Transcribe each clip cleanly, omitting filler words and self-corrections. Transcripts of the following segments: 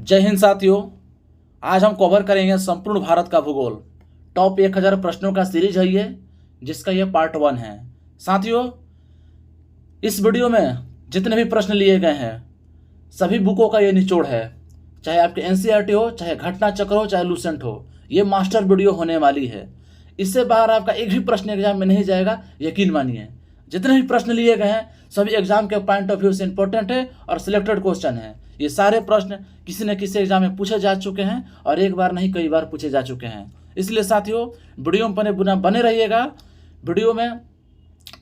जय हिंद साथियों। आज हम कवर करेंगे संपूर्ण भारत का भूगोल। टॉप 1000 प्रश्नों का सीरीज है ये, जिसका ये पार्ट 1 है। साथियों, इस वीडियो में जितने भी प्रश्न लिए गए हैं सभी बुकों का ये निचोड़ है। चाहे आपके एनसीईआरटी हो, चाहे घटना चक्र हो, चाहे लूसेंट हो, ये मास्टर वीडियो होने वाली है। इससे बाहर आपका एक भी प्रश्न एग्जाम में नहीं जाएगा, यकीन मानिए। जितने भी प्रश्न लिए गए हैं सभी एग्जाम के पॉइंट ऑफ व्यू से इंपॉर्टेंट है और सिलेक्टेड क्वेश्चन है। ये सारे प्रश्न किसी न किसी एग्जाम में पूछे जा चुके हैं और एक बार नहीं कई बार पूछे जा चुके हैं। इसलिए साथियों, वीडियो में बने रहिएगा, वीडियो में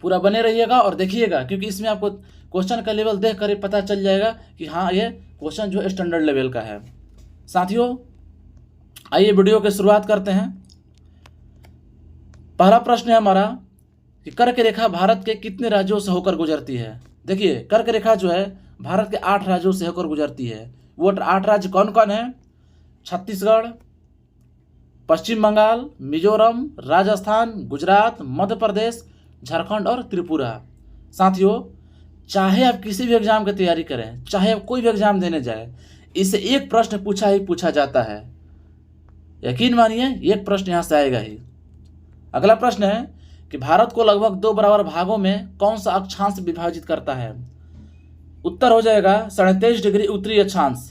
पूरा बने रहिएगा और देखिएगा, क्योंकि इसमें आपको क्वेश्चन का लेवल देख कर पता चल जाएगा कि हाँ, ये क्वेश्चन जो स्टैंडर्ड लेवल का है। साथियों, आइए वीडियो की शुरुआत करते हैं। पहला प्रश्न है हमारा कि कर्क रेखा भारत के कितने राज्यों से होकर गुजरती है। देखिए, कर्क रेखा जो है भारत के 8 राज्यों से होकर गुजरती है। वो 8 राज्य कौन कौन है? छत्तीसगढ़, पश्चिम बंगाल, मिजोरम, राजस्थान, गुजरात, मध्य प्रदेश, झारखंड और त्रिपुरा। साथियों, चाहे आप किसी भी एग्जाम की तैयारी करें, चाहे आप कोई भी एग्जाम देने जाए, इससे एक प्रश्न पूछा ही पूछा जाता है। यकीन मानिए, एक प्रश्न यहाँ से आएगा ही। अगला प्रश्न है कि भारत को लगभग 2 बराबर भागों में कौन सा अक्षांश विभाजित करता है। उत्तर हो जाएगा 23.5 डिग्री उत्तरी अक्षांश,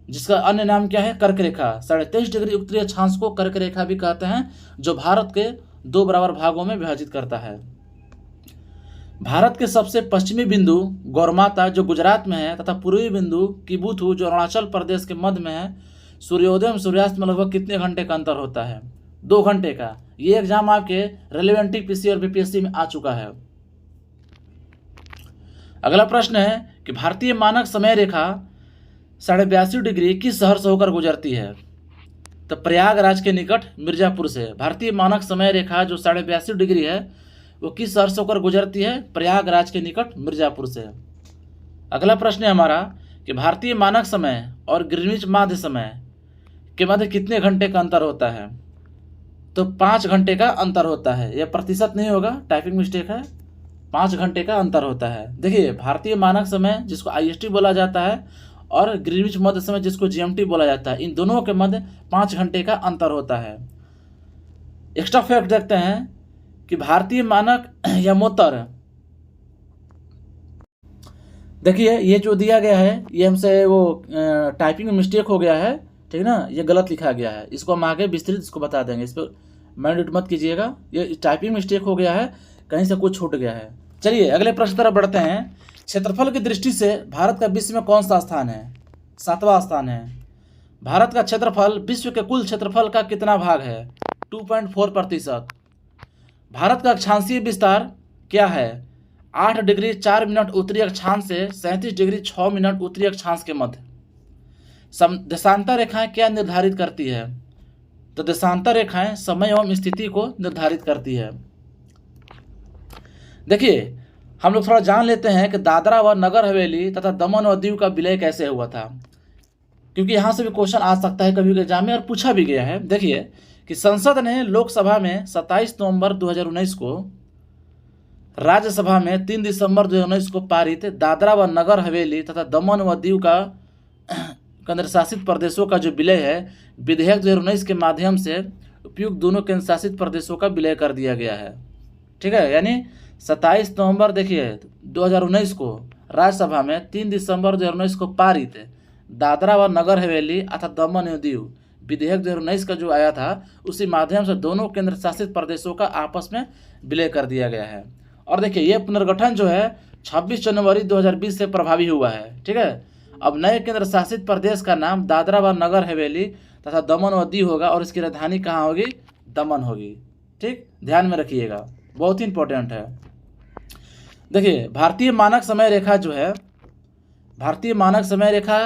जिसका अन्य नाम क्या है? कर्क रेखा। 23.5 डिग्री उत्तरी अक्षांश को कर्क रेखा भी कहते हैं, जो भारत के 2 बराबर भागों में विभाजित करता है। भारत के सबसे पश्चिमी बिंदु गौरमाता जो गुजरात में है, तथा पूर्वी बिंदु किबुथु जो अरुणाचल प्रदेश के मध्य में है, सूर्योदय एवं सूर्यास्त में लगभग कितने घंटे का अंतर होता है? 2 घंटे का। ये एग्जाम आपके रेलेवेंट पीसी और बीपीएससी में आ चुका है। अगला प्रश्न है कि भारतीय मानक समय रेखा 82.5 डिग्री किस शहर से होकर गुजरती है? तो प्रयागराज के निकट मिर्जापुर से। भारतीय मानक समय रेखा जो 82.5 डिग्री है वो किस शहर से होकर गुजरती है? प्रयागराज के निकट मिर्जापुर से। अगला प्रश्न है हमारा कि भारतीय मानक समय और ग्रीनिच माध्य समय के मध्य कितने घंटे का अंतर होता है? तो 5 घंटे का अंतर होता है। यह प्रतिशत नहीं होगा, टाइपिंग मिस्टेक है। 5 घंटे का अंतर होता है। देखिए, भारतीय मानक समय जिसको आईएसटी बोला जाता है और ग्रीनिच मध्य समय जिसको जीएमटी बोला जाता है, इन दोनों के मध्य 5 घंटे का अंतर होता है। एक्स्ट्रा फैक्ट देखते हैं कि भारतीय मानक या मोतर, देखिए ये जो दिया गया है ये हमसे वो टाइपिंग में मिस्टेक हो गया है, ठीक है ना, ये गलत लिखा गया है। इसको हम आगे विस्तृत इसको बता देंगे, इस पर माइंड मत कीजिएगा, ये टाइपिंग मिस्टेक हो गया है, कहीं से कुछ छूट गया है। चलिए अगले प्रश्न तरफ बढ़ते हैं। क्षेत्रफल की दृष्टि से भारत का विश्व में कौन सा स्थान है? 7वां स्थान है। भारत का क्षेत्रफल विश्व के कुल क्षेत्रफल का कितना भाग है? 2.4%। भारत का अक्षांशीय विस्तार क्या है? 8 डिग्री 4 मिनट उत्तरी अक्षांश से 37 डिग्री 6 मिनट उत्तरी अक्षांश के मध्य। देशांतर रेखाएं क्या निर्धारित करती है? तो देशांतर रेखाएं समय एवं स्थिति को निर्धारित करती है। देखिए, हम लोग थोड़ा जान लेते हैं कि दादरा व नगर हवेली तथा दमन व दीव का विलय कैसे हुआ था, क्योंकि यहाँ से भी क्वेश्चन आ सकता है कभी के एग्जाम में और पूछा भी गया है। देखिए कि संसद ने लोकसभा में 27 नवंबर 2019 को, राज्यसभा में 3 दिसंबर 2019 को पारित दादरा व नगर हवेली तथा दमन व दीव का केंद्र शासित प्रदेशों का जो विलय है, विधेयक 2019 के माध्यम से उपयुक्त दोनों केंद्र शासित प्रदेशों का विलय कर दिया गया है। ठीक है, यानी 27 नवंबर देखिए 2019 को राज्यसभा में, 3 दिसंबर 2019 को पारित दादरा व नगर हवेली अर्थात दमन एवं दीव विधेयक 2019 का जो आया था, उसी माध्यम से दोनों केंद्र शासित प्रदेशों का आपस में विलय कर दिया गया है। और देखिए, ये पुनर्गठन जो है 26 जनवरी 2020 से प्रभावी हुआ है। ठीक है, अब नए केंद्र शासित प्रदेश का नाम दादरा व नगर हवेली तथा दमन व दीव होगा और इसकी राजधानी कहाँ होगी? दमन होगी। ठीक, ध्यान में रखिएगा, बहुत ही इंपॉर्टेंट है। देखिए, भारतीय मानक समय रेखा जो है, भारतीय मानक समय रेखा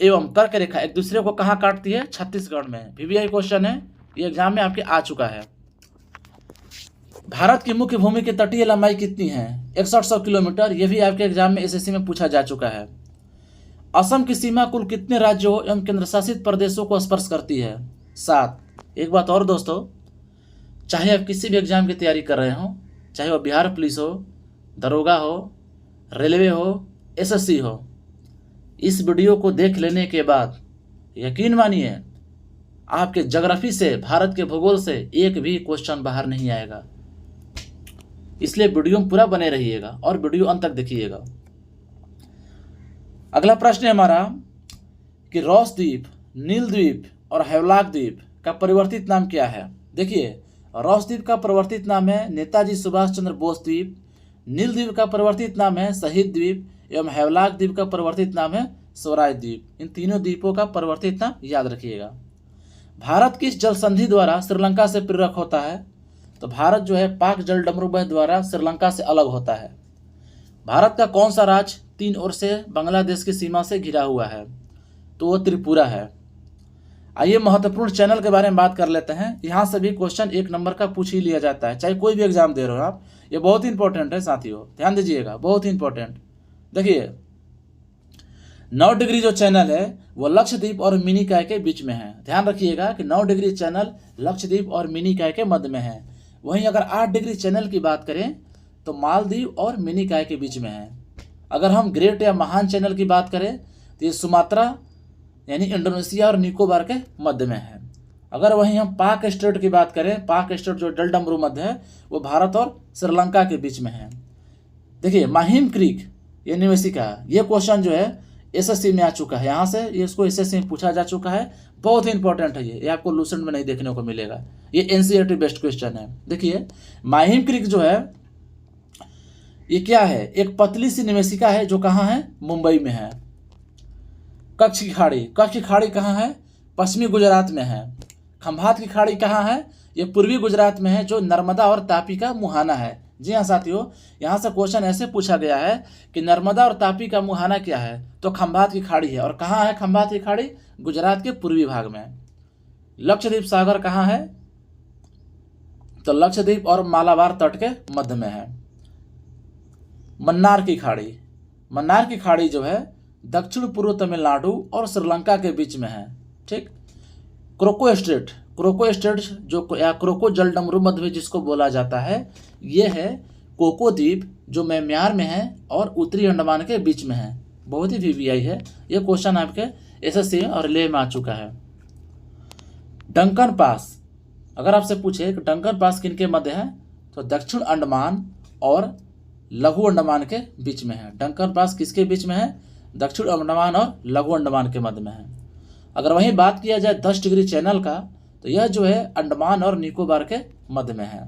एवं कर्क रेखा एक दूसरे को कहाँ काटती है? छत्तीसगढ़ में। वीवीआई क्वेश्चन है, ये एग्जाम में आपके आ चुका है। भारत की मुख्य भूमि की तटीय लंबाई कितनी है? 6100 किलोमीटर। यह भी आपके एग्जाम में एसएससी में पूछा जा चुका है। असम की सीमा कुल कितने राज्यों एवं केंद्र शासित प्रदेशों को स्पर्श करती है? 7। एक बात और दोस्तों, चाहे आप किसी भी एग्जाम की तैयारी कर रहे हो, चाहे वो बिहार पुलिस हो, दरोगा हो, रेलवे हो, एसएससी हो, इस वीडियो को देख लेने के बाद यकीन मानिए आपके ज्योग्राफी से, भारत के भूगोल से एक भी क्वेश्चन बाहर नहीं आएगा। इसलिए वीडियो में पूरा बने रहिएगा और वीडियो अंत तक देखिएगा। अगला प्रश्न है हमारा कि रॉस द्वीप, नील द्वीप और हैवलॉक द्वीप का परिवर्तित नाम क्या है। देखिए, रॉस द्वीप का परिवर्तित नाम है नेताजी सुभाष चंद्र बोस द्वीप, नील द्वीप का परिवर्तित नाम है शहीद द्वीप एवं हैवलॉक द्वीप का परिवर्तित नाम है स्वराज द्वीप। इन तीनों द्वीपों का परिवर्तित नाम याद रखिएगा। भारत किस जल संधि द्वारा श्रीलंका से पृथक होता है। तो भारत जो है पाक जल डमरूबंध द्वारा श्रीलंका से अलग होता है। भारत का कौन सा राज्य 3 ओर से बांग्लादेश की सीमा से घिरा हुआ है। तो वो त्रिपुरा है। आइए महत्वपूर्ण चैनल के बारे में बात कर लेते हैं। यहाँ से भी क्वेश्चन 1 नंबर का पूछ ही लिया जाता है, चाहे कोई भी एग्जाम दे रहे हो आप। ये बहुत ही इंपॉर्टेंट है साथियों, ध्यान दीजिएगा, बहुत ही इंपॉर्टेंट। देखिए 9 डिग्री जो चैनल है वो लक्षद्वीप और मिनिकॉय के बीच में है। ध्यान रखिएगा कि 9 डिग्री चैनल लक्षद्वीप और मिनिकॉय के मध्य में है। वहीं अगर 8 डिग्री चैनल की बात करें तो मालदीव और मिनिकॉय के बीच में है। अगर हम ग्रेट या महान चैनल की बात करें तो ये सुमात्रा यानी इंडोनेशिया और निकोबार के मध्य में है। अगर वहीं हम पाक स्टेट की बात करें, पाक स्टेट जो जल डमरूबंध है वो भारत और श्रीलंका के बीच में है। देखिए माहिम क्रीक ये निवेशिका, ये क्वेश्चन जो है एसएससी में आ चुका है। यहाँ से ये इसको एसएससी में पूछा जा चुका है, बहुत ही इंपॉर्टेंट है ये आपको लूसेंट में नहीं देखने को मिलेगा। ये एनसीईआरटी बेस्ड क्वेश्चन है। देखिए माहिम क्रीक जो है ये क्या है, एक पतली सी निवेशिका है जो कहाँ है, मुंबई में है। कच्छ की खाड़ी, कच्छ की खाड़ी कहाँ है, पश्चिमी गुजरात में है। खंभात की खाड़ी कहाँ है, ये पूर्वी गुजरात में है जो नर्मदा और तापी का मुहाना है। जी हाँ साथियों, यहाँ से क्वेश्चन ऐसे पूछा गया है कि नर्मदा और तापी का मुहाना क्या है, तो खंभात की खाड़ी है। और कहाँ है खंभात की खाड़ी, गुजरात के पूर्वी भाग में। लक्षद्वीप सागर कहाँ है, तो लक्षद्वीप और मालाबार तट के मध्य में है। मन्नार की खाड़ी, मन्नार की खाड़ी जो है दक्षिण पूर्व तमिलनाडु और श्रीलंका के बीच में है। ठीक। क्रोको स्ट्रेट, क्रोको स्ट्रेट जो या क्रोको जल डमरूबंध भी जिसको बोला जाता है, ये है कोको द्वीप जो म्यांमार में है और उत्तरी अंडमान के बीच में है। बहुत ही वीवीआई है ये क्वेश्चन, आपके एसएससी और रिले में आ चुका है। डंकन पास, अगर आपसे पूछे कि डंकन पास किनके मध्य है, तो दक्षिण अंडमान और लघु अंडमान के बीच में है। डंकन पास किसके बीच में है, दक्षिण अंडमान और लघु अंडमान के मध्य में है। अगर वहीं बात किया जाए 10 डिग्री चैनल का, तो यह जो है अंडमान और निकोबार के मध्य में है।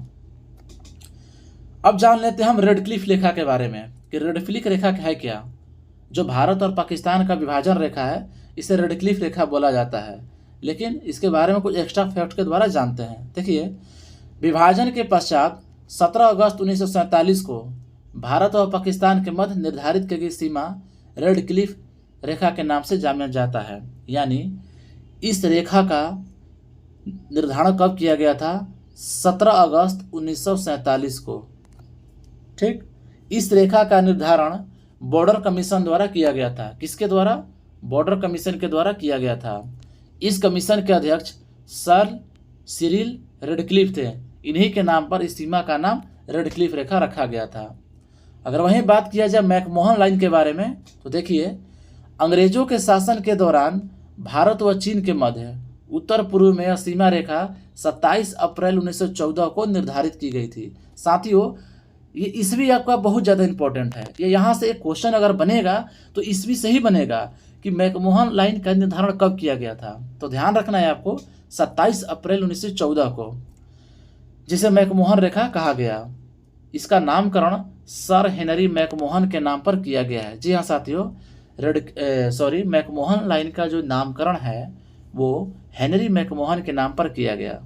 अब जान लेते हैं हम रेड क्लिफ रेखा के बारे में कि रेड क्लिफ रेखा है क्या। जो भारत और पाकिस्तान का विभाजन रेखा है इसे रेड क्लिफ रेखा बोला जाता है, लेकिन इसके बारे में कुछ एक्स्ट्रा फैक्ट के द्वारा जानते हैं। देखिए विभाजन के पश्चात 17 अगस्त 1947 को भारत और पाकिस्तान के मध्य निर्धारित की गई सीमा रेड क्लिफ रेखा के नाम से जाना जाता है। यानी इस रेखा का निर्धारण कब किया गया था, 17 अगस्त 1947 को। ठीक। इस रेखा का निर्धारण बॉर्डर कमीशन द्वारा किया गया था। किसके द्वारा, बॉर्डर कमीशन के द्वारा किया गया था। इस कमीशन के अध्यक्ष सर सिरिल रेडक्लिफ थे। इन्हीं के नाम पर इस सीमा का नाम रेडक्लिफ रेखा रखा गया था। अगर वहीं बात किया जाए मैकमोहन लाइन के बारे में, तो देखिए अंग्रेजों के शासन के दौरान भारत व चीन के मध्य उत्तर पूर्व में यह सीमा रेखा 27 अप्रैल 1914 को निर्धारित की गई थी। साथियों ये ईस्वी आपका बहुत ज़्यादा इंपॉर्टेंट है। ये यहाँ से एक क्वेश्चन अगर बनेगा तो ईस्वी से ही बनेगा कि मैकमोहन लाइन का निर्धारण कब किया गया था। तो ध्यान रखना है आपको 27 अप्रैल 1914 को, जिसे मैकमोहन रेखा कहा गया। इसका नामकरण सर हेनरी मैकमोहन के नाम पर किया गया है। जी हाँ साथियों, मैकमोहन लाइन का जो नामकरण है वो हेनरी मैकमोहन के नाम पर किया गया।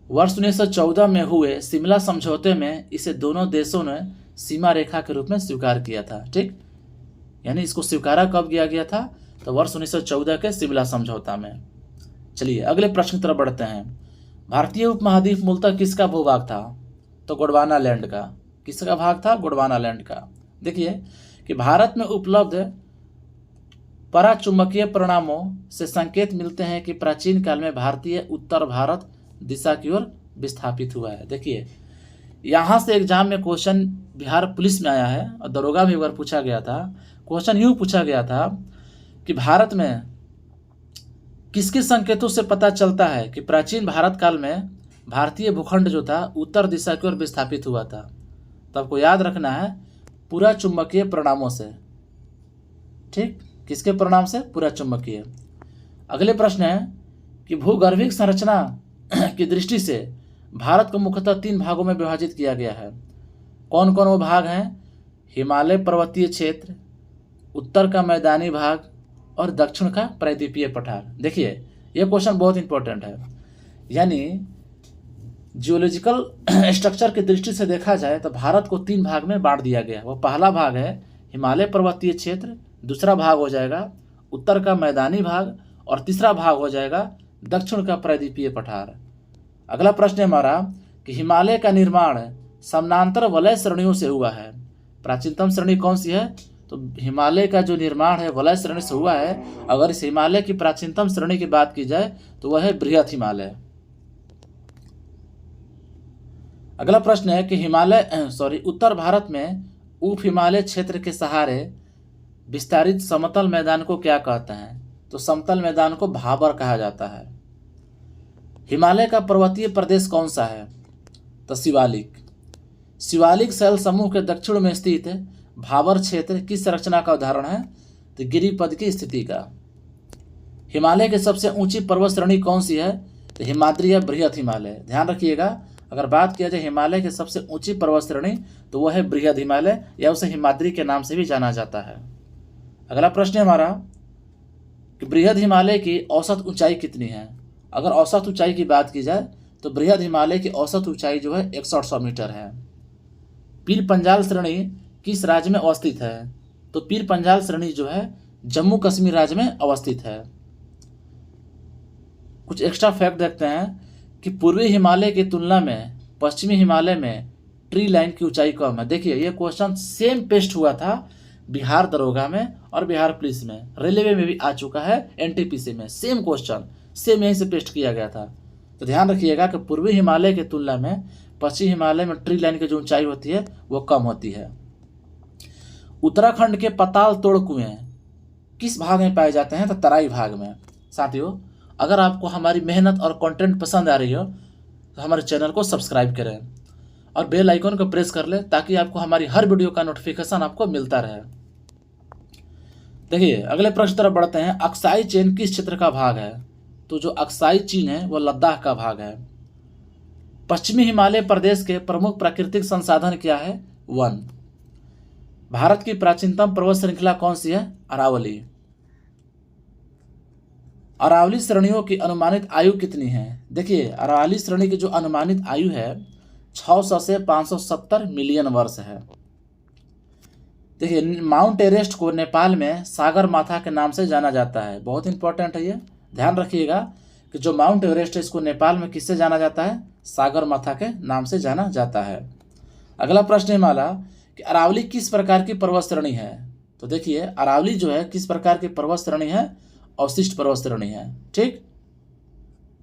वर्ष 1914 में हुए शिमला समझौते में इसे दोनों देशों ने सीमा रेखा के रूप में स्वीकार किया था। ठीक। यानी इसको स्वीकारा कब किया गया था, तो वर्ष 1914 के शिमला समझौता में। चलिए अगले प्रश्न की तरफ बढ़ते हैं। भारतीय उपमहाद्वीप मूलतः किसका भूभाग था, तो गोंडवाना लैंड का। किसका भाग था, गोंडवाना लैंड का। देखिए कि भारत में उपलब्ध पराचुंबकीय परिणामों से संकेत मिलते हैं कि प्राचीन काल में भारतीय उत्तर भारत दिशा की ओर विस्थापित हुआ है। देखिए यहाँ से एग्जाम में क्वेश्चन बिहार पुलिस में आया है और दरोगा भी अगर पूछा गया था, क्वेश्चन यूँ पूछा गया था कि भारत में किस किस संकेतों से पता चलता है कि प्राचीन भारत काल में भारतीय भूखंड जो था उत्तर दिशा की ओर विस्थापित हुआ था। तो आपको याद रखना है पूरा चुंबकीय परिणामों से। ठीक, किसके परिणाम से? पूरा चुंबकीय। अगले प्रश्न है कि भूगर्भिक संरचना की दृष्टि से भारत को मुख्यतः 3 भागों में विभाजित किया गया है। कौन कौन वो भाग हैं? हिमालय पर्वतीय क्षेत्र, उत्तर का मैदानी भाग और दक्षिण का प्रायद्वीपीय पठार। देखिए ये क्वेश्चन बहुत इंपॉर्टेंट है। यानी जियोलॉजिकल स्ट्रक्चर की दृष्टि से देखा जाए तो भारत को 3 भाग में बांट दिया गया है। वो पहला भाग है हिमालय पर्वतीय क्षेत्र, दूसरा भाग हो जाएगा उत्तर का मैदानी भाग और तीसरा भाग हो जाएगा दक्षिण का प्रायद्वीपीय पठार। अगला प्रश्न है हमारा कि हिमालय का निर्माण समानांतर वलय श्रेणियों से हुआ है। प्राचीनतम श्रेणी कौन सी है? तो हिमालय का जो निर्माण है वलय श्रेणी से हुआ है। अगर इस हिमालय की प्राचीनतम श्रेणी की बात की जाए तो वह है बृहत हिमालय। अगला प्रश्न है कि उत्तर भारत में उप हिमालय क्षेत्र के सहारे विस्तारित समतल मैदान को क्या कहते हैं? तो समतल मैदान को भाबर कहा जाता है। हिमालय का पर्वतीय प्रदेश कौन सा है? तो शिवालिक। शिवालिक शैल समूह के दक्षिण में स्थित भाबर क्षेत्र किस संरचना का उदाहरण है? तो गिरिपद की स्थिति का। हिमालय की सबसे ऊंची पर्वत श्रेणी कौन सी है? तो हिमाद्री या बृहद हिमालय। ध्यान रखिएगा, अगर बात किया जाए हिमालय की सबसे ऊंची पर्वत श्रेणी तो वह है बृहद हिमालय या उसे हिमाद्री के नाम से भी जाना जाता है। अगला प्रश्न है हमारा कि बृहद हिमालय की औसत ऊंचाई कितनी है? अगर औसत ऊंचाई की बात की जाए तो बृहद हिमालय की औसत ऊंचाई जो है 6100 मीटर है। पीर पंजाल श्रेणी किस राज्य में अवस्थित है? तो पीर पंजाल श्रेणी जो है जम्मू कश्मीर राज्य में अवस्थित है। कुछ एक्स्ट्रा फैक्ट देखते हैं कि पूर्वी हिमालय की तुलना में पश्चिमी हिमालय में ट्री लाइन की ऊंचाई कम है। देखिए ये क्वेश्चन सेम पेस्ट हुआ था बिहार दरोगा में और बिहार पुलिस में, रेलवे में भी आ चुका है, एनटीपीसी में सेम क्वेश्चन सेम यहीं से पेस्ट किया गया था। तो ध्यान रखिएगा कि पूर्वी हिमालय की तुलना में पश्चिमी हिमालय में ट्री लाइन की जो ऊंचाई होती है वो कम होती है। उत्तराखंड के पताल तोड़ कुएं किस भाग में पाए जाते हैं? तो तराई भाग में। साथियों अगर आपको हमारी मेहनत और कंटेंट पसंद आ रही हो तो हमारे चैनल को सब्सक्राइब करें और बेल आइकन को प्रेस कर लें ताकि आपको हमारी हर वीडियो का नोटिफिकेशन आपको मिलता रहे। देखिए अगले प्रश्न तरफ बढ़ते हैं। अक्साई चेन किस क्षेत्र का भाग है? तो जो अक्साई चीन है वह लद्दाख का भाग है। पश्चिमी हिमालय प्रदेश के प्रमुख प्राकृतिक संसाधन क्या है? वन। भारत की प्राचीनतम पर्वत श्रृंखला कौन सी है? अरावली। अरावली श्रेणियों की अनुमानित आयु कितनी है? देखिए अरावली श्रेणी की जो अनुमानित आयु है 600 से 570 मिलियन वर्ष है। देखिए माउंट एवरेस्ट को नेपाल में सागर माथा के नाम से जाना जाता है। बहुत इंपॉर्टेंट है ये, ध्यान रखिएगा कि जो माउंट एवरेस्ट है इसको नेपाल में किससे जाना जाता है? सागर माथा के नाम से जाना जाता है। अगला प्रश्न है हमारा कि अरावली किस प्रकार की पर्वत श्रेणी है? तो देखिए अरावली जो है किस प्रकार की पर्वत श्रेणी है? अवशिष्ट पर्वत श्रेणी है। ठीक।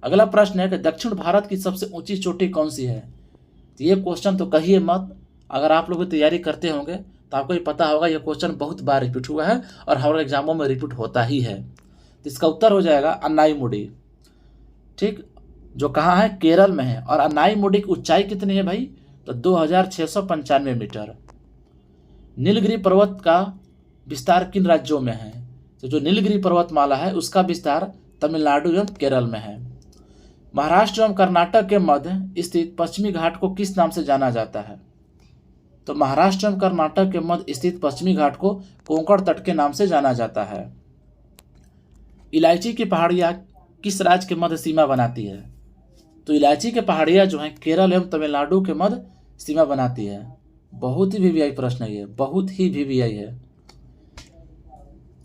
अगला प्रश्न है कि दक्षिण भारत की सबसे ऊंची चोटी कौन सी है? तो ये क्वेश्चन तो कहिए मत, अगर आप लोग तैयारी करते होंगे तो आपको ये पता होगा ये क्वेश्चन बहुत बार रिपीट हुआ है और हमारे एग्जामों में रिपीट होता ही है। तो इसका उत्तर हो जाएगा अन्नाईमुडी। ठीक, जो कहाँ है? केरल में है। और अन्नाईमुडी की ऊंचाई कितनी है भाई? तो 2695 मीटर। नीलगिरी पर्वत का विस्तार किन राज्यों में है? तो जो नीलगिरी पर्वतमाला है उसका विस्तार तमिलनाडु एवं केरल में है। महाराष्ट्र एवं कर्नाटक के मध्य स्थित पश्चिमी घाट को किस नाम से जाना जाता है? तो महाराष्ट्र एवं कर्नाटक के मध्य स्थित पश्चिमी घाट को कोंकण तट के नाम से जाना जाता है। इलायची की पहाड़ियाँ किस राज्य के मध्य सीमा बनाती है? तो इलायची की पहाड़ियाँ जो हैं केरल एवं तमिलनाडु के मध्य सीमा बनाती है। बहुत ही वीवीआई प्रश्न है ये, बहुत ही वीवीआई है।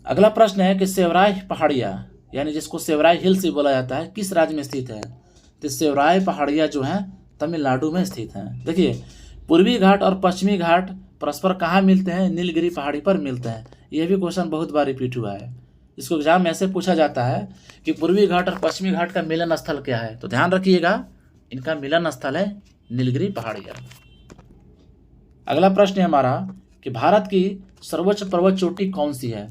अगला प्रश्न है कि सेवराय पहाड़ियाँ यानी जिसको सेवराय हिल्स भी बोला जाता है किस राज्य में स्थित है? तो सेवराय पहाड़ियाँ जो हैं तमिलनाडु में स्थित हैं। देखिए पूर्वी घाट और पश्चिमी घाट परस्पर कहाँ मिलते हैं? नीलगिरी पहाड़ी पर मिलते हैं। यह भी क्वेश्चन बहुत बार रिपीट हुआ है। इसको एग्जाम में ऐसे पूछा जाता है कि पूर्वी घाट और पश्चिमी घाट का मिलन स्थल क्या है? तो ध्यान रखिएगा इनका मिलन स्थल है नीलगिरी पहाड़ियाँ। अगला प्रश्न है हमारा कि भारत की सर्वोच्च पर्वत चोटी कौन सी है?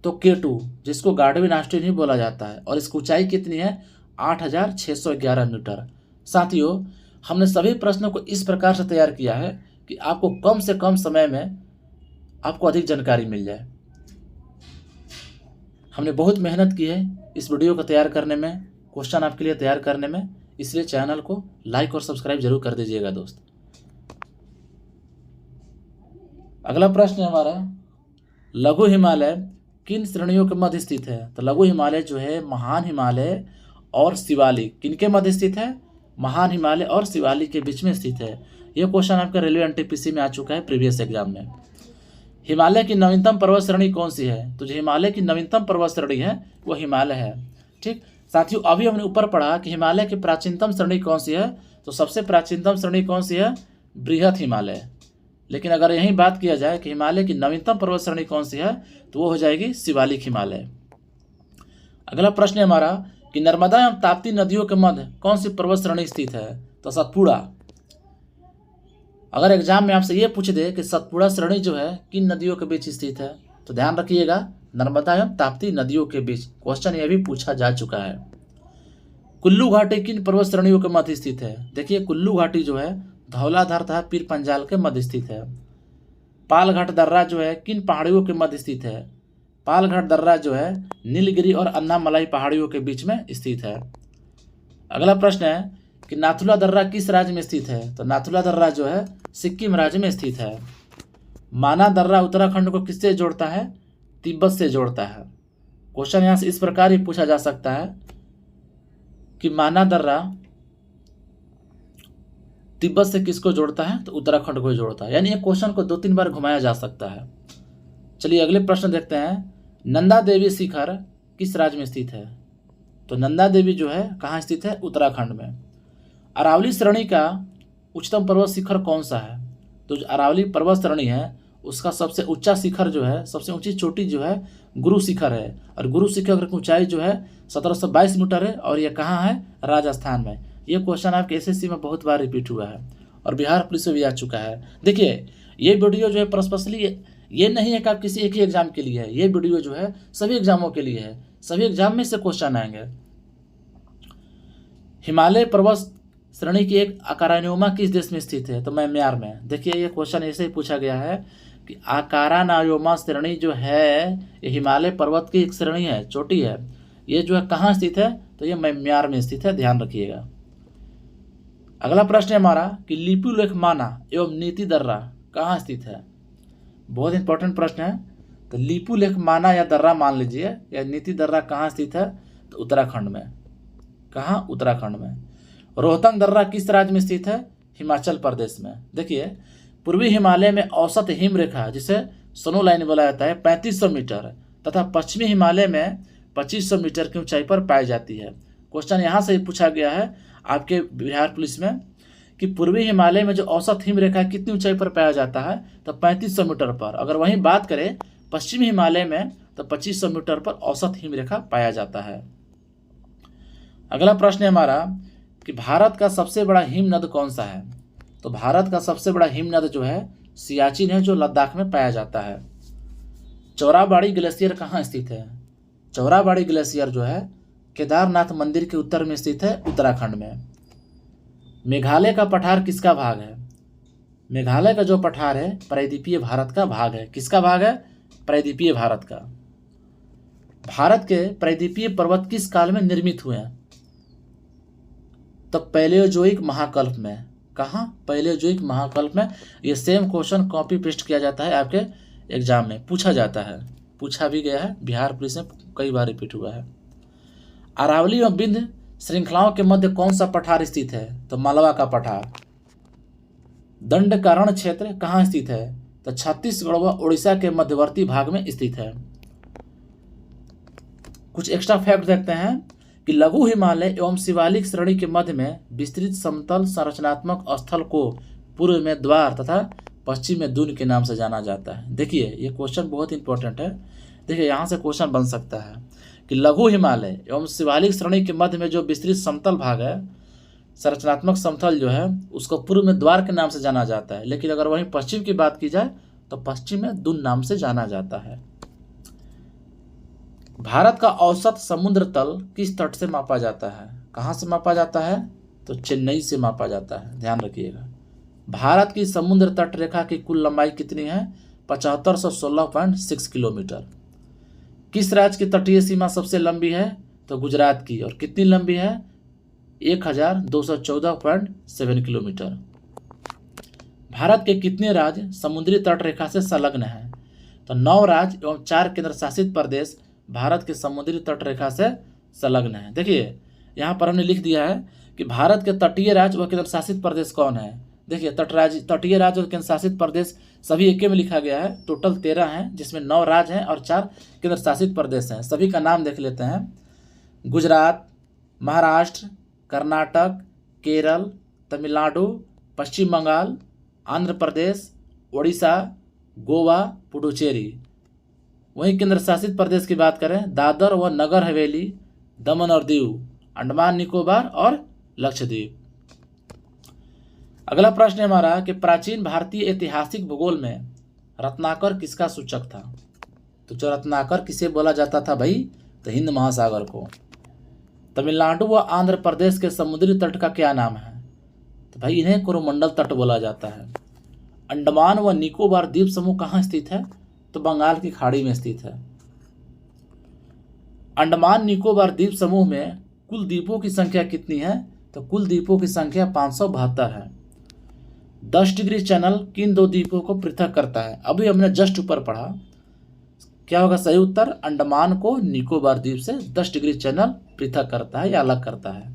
तो K2, जिसको गार्डविन आस्टीन ही बोला जाता है, और इसकी ऊंचाई कितनी है? 8611 मीटर। साथियों, हमने सभी प्रश्नों को इस प्रकार से तैयार किया है कि आपको कम से कम समय में आपको अधिक जानकारी मिल जाए। हमने बहुत मेहनत की है इस वीडियो को तैयार करने में, क्वेश्चन आपके लिए तैयार करने में, इसलिए चैनल को लाइक और सब्सक्राइब जरूर कर दीजिएगा दोस्त। अगला प्रश्न है हमारा, लघु हिमालय किन श्रेणियों के मध्य स्थित है? तो लघु हिमालय जो है महान हिमालय और शिवालिक किनके मध्य स्थित है? महान हिमालय और शिवालिक के बीच में स्थित है। यह क्वेश्चन आपका रेलवे एनटीपीसी में आ चुका है प्रीवियस एग्जाम में। हिमालय की नवीनतम पर्वत श्रेणी कौन सी है? तो जो हिमालय की नवीनतम पर्वत श्रेणी है वो हिमालय है। ठीक साथियों, अभी हमने ऊपर पढ़ा कि हिमालय की प्राचीनतम श्रेणी कौन सी है, तो सबसे प्राचीनतम श्रेणी कौन सी है? बृहत हिमालय। लेकिन अगर यहीं बात किया जाए कि हिमालय की नवीनतम पर्वत श्रेणी कौन सी है, तो वो हो जाएगी शिवालिक हिमालय। अगला प्रश्न है हमारा कि नर्मदा एवं ताप्ती नदियों के मध्य कौन सी पर्वत श्रेणी स्थित है? तो सतपुड़ा। अगर एग्जाम में आपसे ये पूछ दे कि सतपुड़ा श्रेणी जो है किन नदियों के बीच स्थित है, तो ध्यान रखिएगा नर्मदा एवं ताप्ती नदियों के बीच। क्वेश्चन ये भी पूछा जा चुका है। कुल्लू घाटी किन पर्वत श्रेणियों के मध्य स्थित है? देखिए कुल्लू घाटी जो है धौलाधार तथा पीर पंजाल के मध्य स्थित है। पालघाट दर्रा जो है किन पहाड़ियों के मध्य स्थित है? पालघाट दर्रा जो है नीलगिरी और अन्नामलाई पहाड़ियों के बीच में स्थित है। अगला प्रश्न है कि नाथुला दर्रा किस राज्य में स्थित है? तो नाथुला दर्रा जो है सिक्किम राज्य में स्थित है। माना दर्रा उत्तराखंड को किससे जोड़ता है? तिब्बत से जोड़ता है। क्वेश्चन यहाँ से इस प्रकार ही पूछा जा सकता है कि माना दर्रा तिब्बत से किसको जोड़ता है? तो उत्तराखंड को जोड़ता है। यानी ये क्वेश्चन को 2-3 बार घुमाया जा सकता है। चलिए अगले प्रश्न देखते हैं। नंदा देवी शिखर किस राज्य में स्थित है? तो नंदा देवी जो है कहाँ स्थित है? उत्तराखंड में। अरावली श्रेणी का उच्चतम पर्वत शिखर कौन सा है? तो जो अरावली पर्वत श्रेणी है उसका सबसे ऊंचा शिखर जो है, सबसे ऊंची चोटी जो है गुरु शिखर है, और गुरु शिखर की ऊंचाई जो है 1722 मीटर है, और ये कहाँ है? राजस्थान में। ये क्वेश्चन आपके एसएससी में बहुत बार रिपीट हुआ है और बिहार पुलिस में भी आ चुका है। देखिए ये वीडियो जो है स्पेशली ये नहीं है कि आप किसी एक ही एग्जाम के लिए है, ये वीडियो जो है सभी एग्जामों के लिए है, सभी एग्जाम में से क्वेश्चन आएंगे। हिमालय पर्वत श्रेणी की एक आकारान्योमा किस देश में स्थित है? तो म्यांमार में। देखिए ये क्वेश्चन ऐसे ही पूछा गया है कि आकारान्योमा श्रेणी जो है ये हिमालय पर्वत की एक श्रेणी है, चोटी है, ये जो है कहाँ स्थित है? तो ये म्यांमार में स्थित है, ध्यान रखिएगा। अगला प्रश्न है हमारा कि लिपुलेखमाना एवं नीति दर्रा कहाँ स्थित है? बहुत इंपॉर्टेंट प्रश्न है। तो लिपुलेखमाना या दर्रा मान लीजिए, या नीति दर्रा कहाँ स्थित है? तो उत्तराखंड में। कहाँ? उत्तराखंड में। रोहतांग दर्रा किस राज्य में स्थित है? हिमाचल प्रदेश में। देखिए पूर्वी हिमालय में औसत हिम रेखा जिसे स्नो लाइन बोला जाता है 3500 मीटर तथा पश्चिमी हिमालय में 2500 मीटर की ऊंचाई पर पाई जाती है। क्वेश्चन यहाँ से पूछा गया है आपके बिहार पुलिस में कि पूर्वी हिमालय में जो औसत हिम रेखा कितनी ऊंचाई पर पाया जाता है? तो 3500 मीटर पर। अगर वहीं बात करें पश्चिमी हिमालय में तो 2500 मीटर पर औसत हिम रेखा पाया जाता है। अगला प्रश्न है हमारा कि भारत का सबसे बड़ा हिमनद कौन सा है? तो भारत का सबसे बड़ा हिमनद जो है सियाचिन है, जो लद्दाख में पाया जाता है। चौराबाड़ी ग्लेशियर कहाँ स्थित है? चौराबाड़ी ग्लेशियर जो है केदारनाथ मंदिर के उत्तर में स्थित है, उत्तराखंड में। मेघालय का पठार किसका भाग है? मेघालय का जो पठार है प्रायद्वीपीय भारत का भाग है। किसका भाग है? प्रायद्वीपीय भारत का। भारत के प्रायद्वीपीय पर्वत किस काल में निर्मित हुए हैं? तो पैलियोजोइक महाकल्प में। कहाँ? पैलियोजोइक महाकल्प में। ये सेम क्वेश्चन कॉपी पेस्ट किया जाता है आपके एग्जाम में, पूछा जाता है, पूछा भी गया है, बिहार पुलिस में कई बार रिपीट हुआ है। अरावली और विंध्य श्रृंखलाओं के मध्य कौन सा पठार स्थित है? तो मालवा का पठार। दंडकारण्य क्षेत्र कहाँ स्थित है? तो छत्तीसगढ़ व उड़ीसा के मध्यवर्ती भाग में स्थित है। कुछ एक्स्ट्रा फैक्ट देखते हैं कि लघु हिमालय एवं शिवालिक श्रेणी के मध्य में विस्तृत समतल संरचनात्मक स्थल को पूर्व में द्वार तथा पश्चिम में दून के नाम से जाना जाता है। देखिए ये क्वेश्चन बहुत इंपॉर्टेंट है। देखिए यहाँ से क्वेश्चन बन सकता है कि लघु हिमालय एवं शिवालिक श्रेणी के मध्य में जो विस्तृत समतल भाग है, संरचनात्मक समतल जो है, उसको पूर्व में द्वार के नाम से जाना जाता है, लेकिन अगर वहीं पश्चिम की बात की जाए तो पश्चिम में दून नाम से जाना जाता है। भारत का औसत समुद्र तल किस तट से मापा जाता है? कहाँ से मापा जाता है? तो चेन्नई से मापा जाता है, ध्यान रखिएगा। भारत की समुद्र तट रेखा की कुल लंबाई कितनी है? 7516.6 किलोमीटर। किस राज्य की तटीय सीमा सबसे लंबी है? तो गुजरात की। और कितनी लंबी है? 1214.7 किलोमीटर। भारत के कितने राज्य समुद्री तट रेखा से संलग्न हैं? तो 9 राज्य एवं 4 केंद्र शासित प्रदेश भारत के समुद्री तट रेखा से संलग्न हैं। देखिए यहाँ पर हमने लिख दिया है कि भारत के तटीय राज्य व केंद्र शासित प्रदेश कौन है। देखिए तटीय राज्य और केंद्र शासित प्रदेश सभी एक में लिखा गया है। टोटल 13 हैं, जिसमें 9 राज्य हैं और 4 केंद्र शासित प्रदेश हैं। सभी का नाम देख लेते हैं। गुजरात, महाराष्ट्र, कर्नाटक, केरल, तमिलनाडु, पश्चिम बंगाल, आंध्र प्रदेश, ओडिशा, गोवा, पुडुचेरी। वहीं केंद्र शासित प्रदेश की बात करें, दादर व नगर हवेली, दमन और दीव, अंडमान निकोबार और लक्षद्वीप। अगला प्रश्न है हमारा कि प्राचीन भारतीय ऐतिहासिक भूगोल में रत्नाकर किसका सूचक था? तो जो रत्नाकर किसे बोला जाता था भाई? तो हिंद महासागर को। तमिलनाडु व आंध्र प्रदेश के समुद्री तट का क्या नाम है? तो भाई इन्हें कोरोमंडल तट बोला जाता है। अंडमान व निकोबार द्वीप समूह कहाँ स्थित है? तो बंगाल की खाड़ी में स्थित है। अंडमान निकोबार द्वीप समूह में कुल द्वीपों की संख्या कितनी है? तो कुल द्वीपों की संख्या 572 है। 10 डिग्री चैनल किन 2 द्वीपों को पृथक करता है? अभी हमने जस्ट ऊपर पढ़ा। क्या होगा सही उत्तर? अंडमान को निकोबार द्वीप से 10 डिग्री चैनल पृथक करता है या अलग करता है।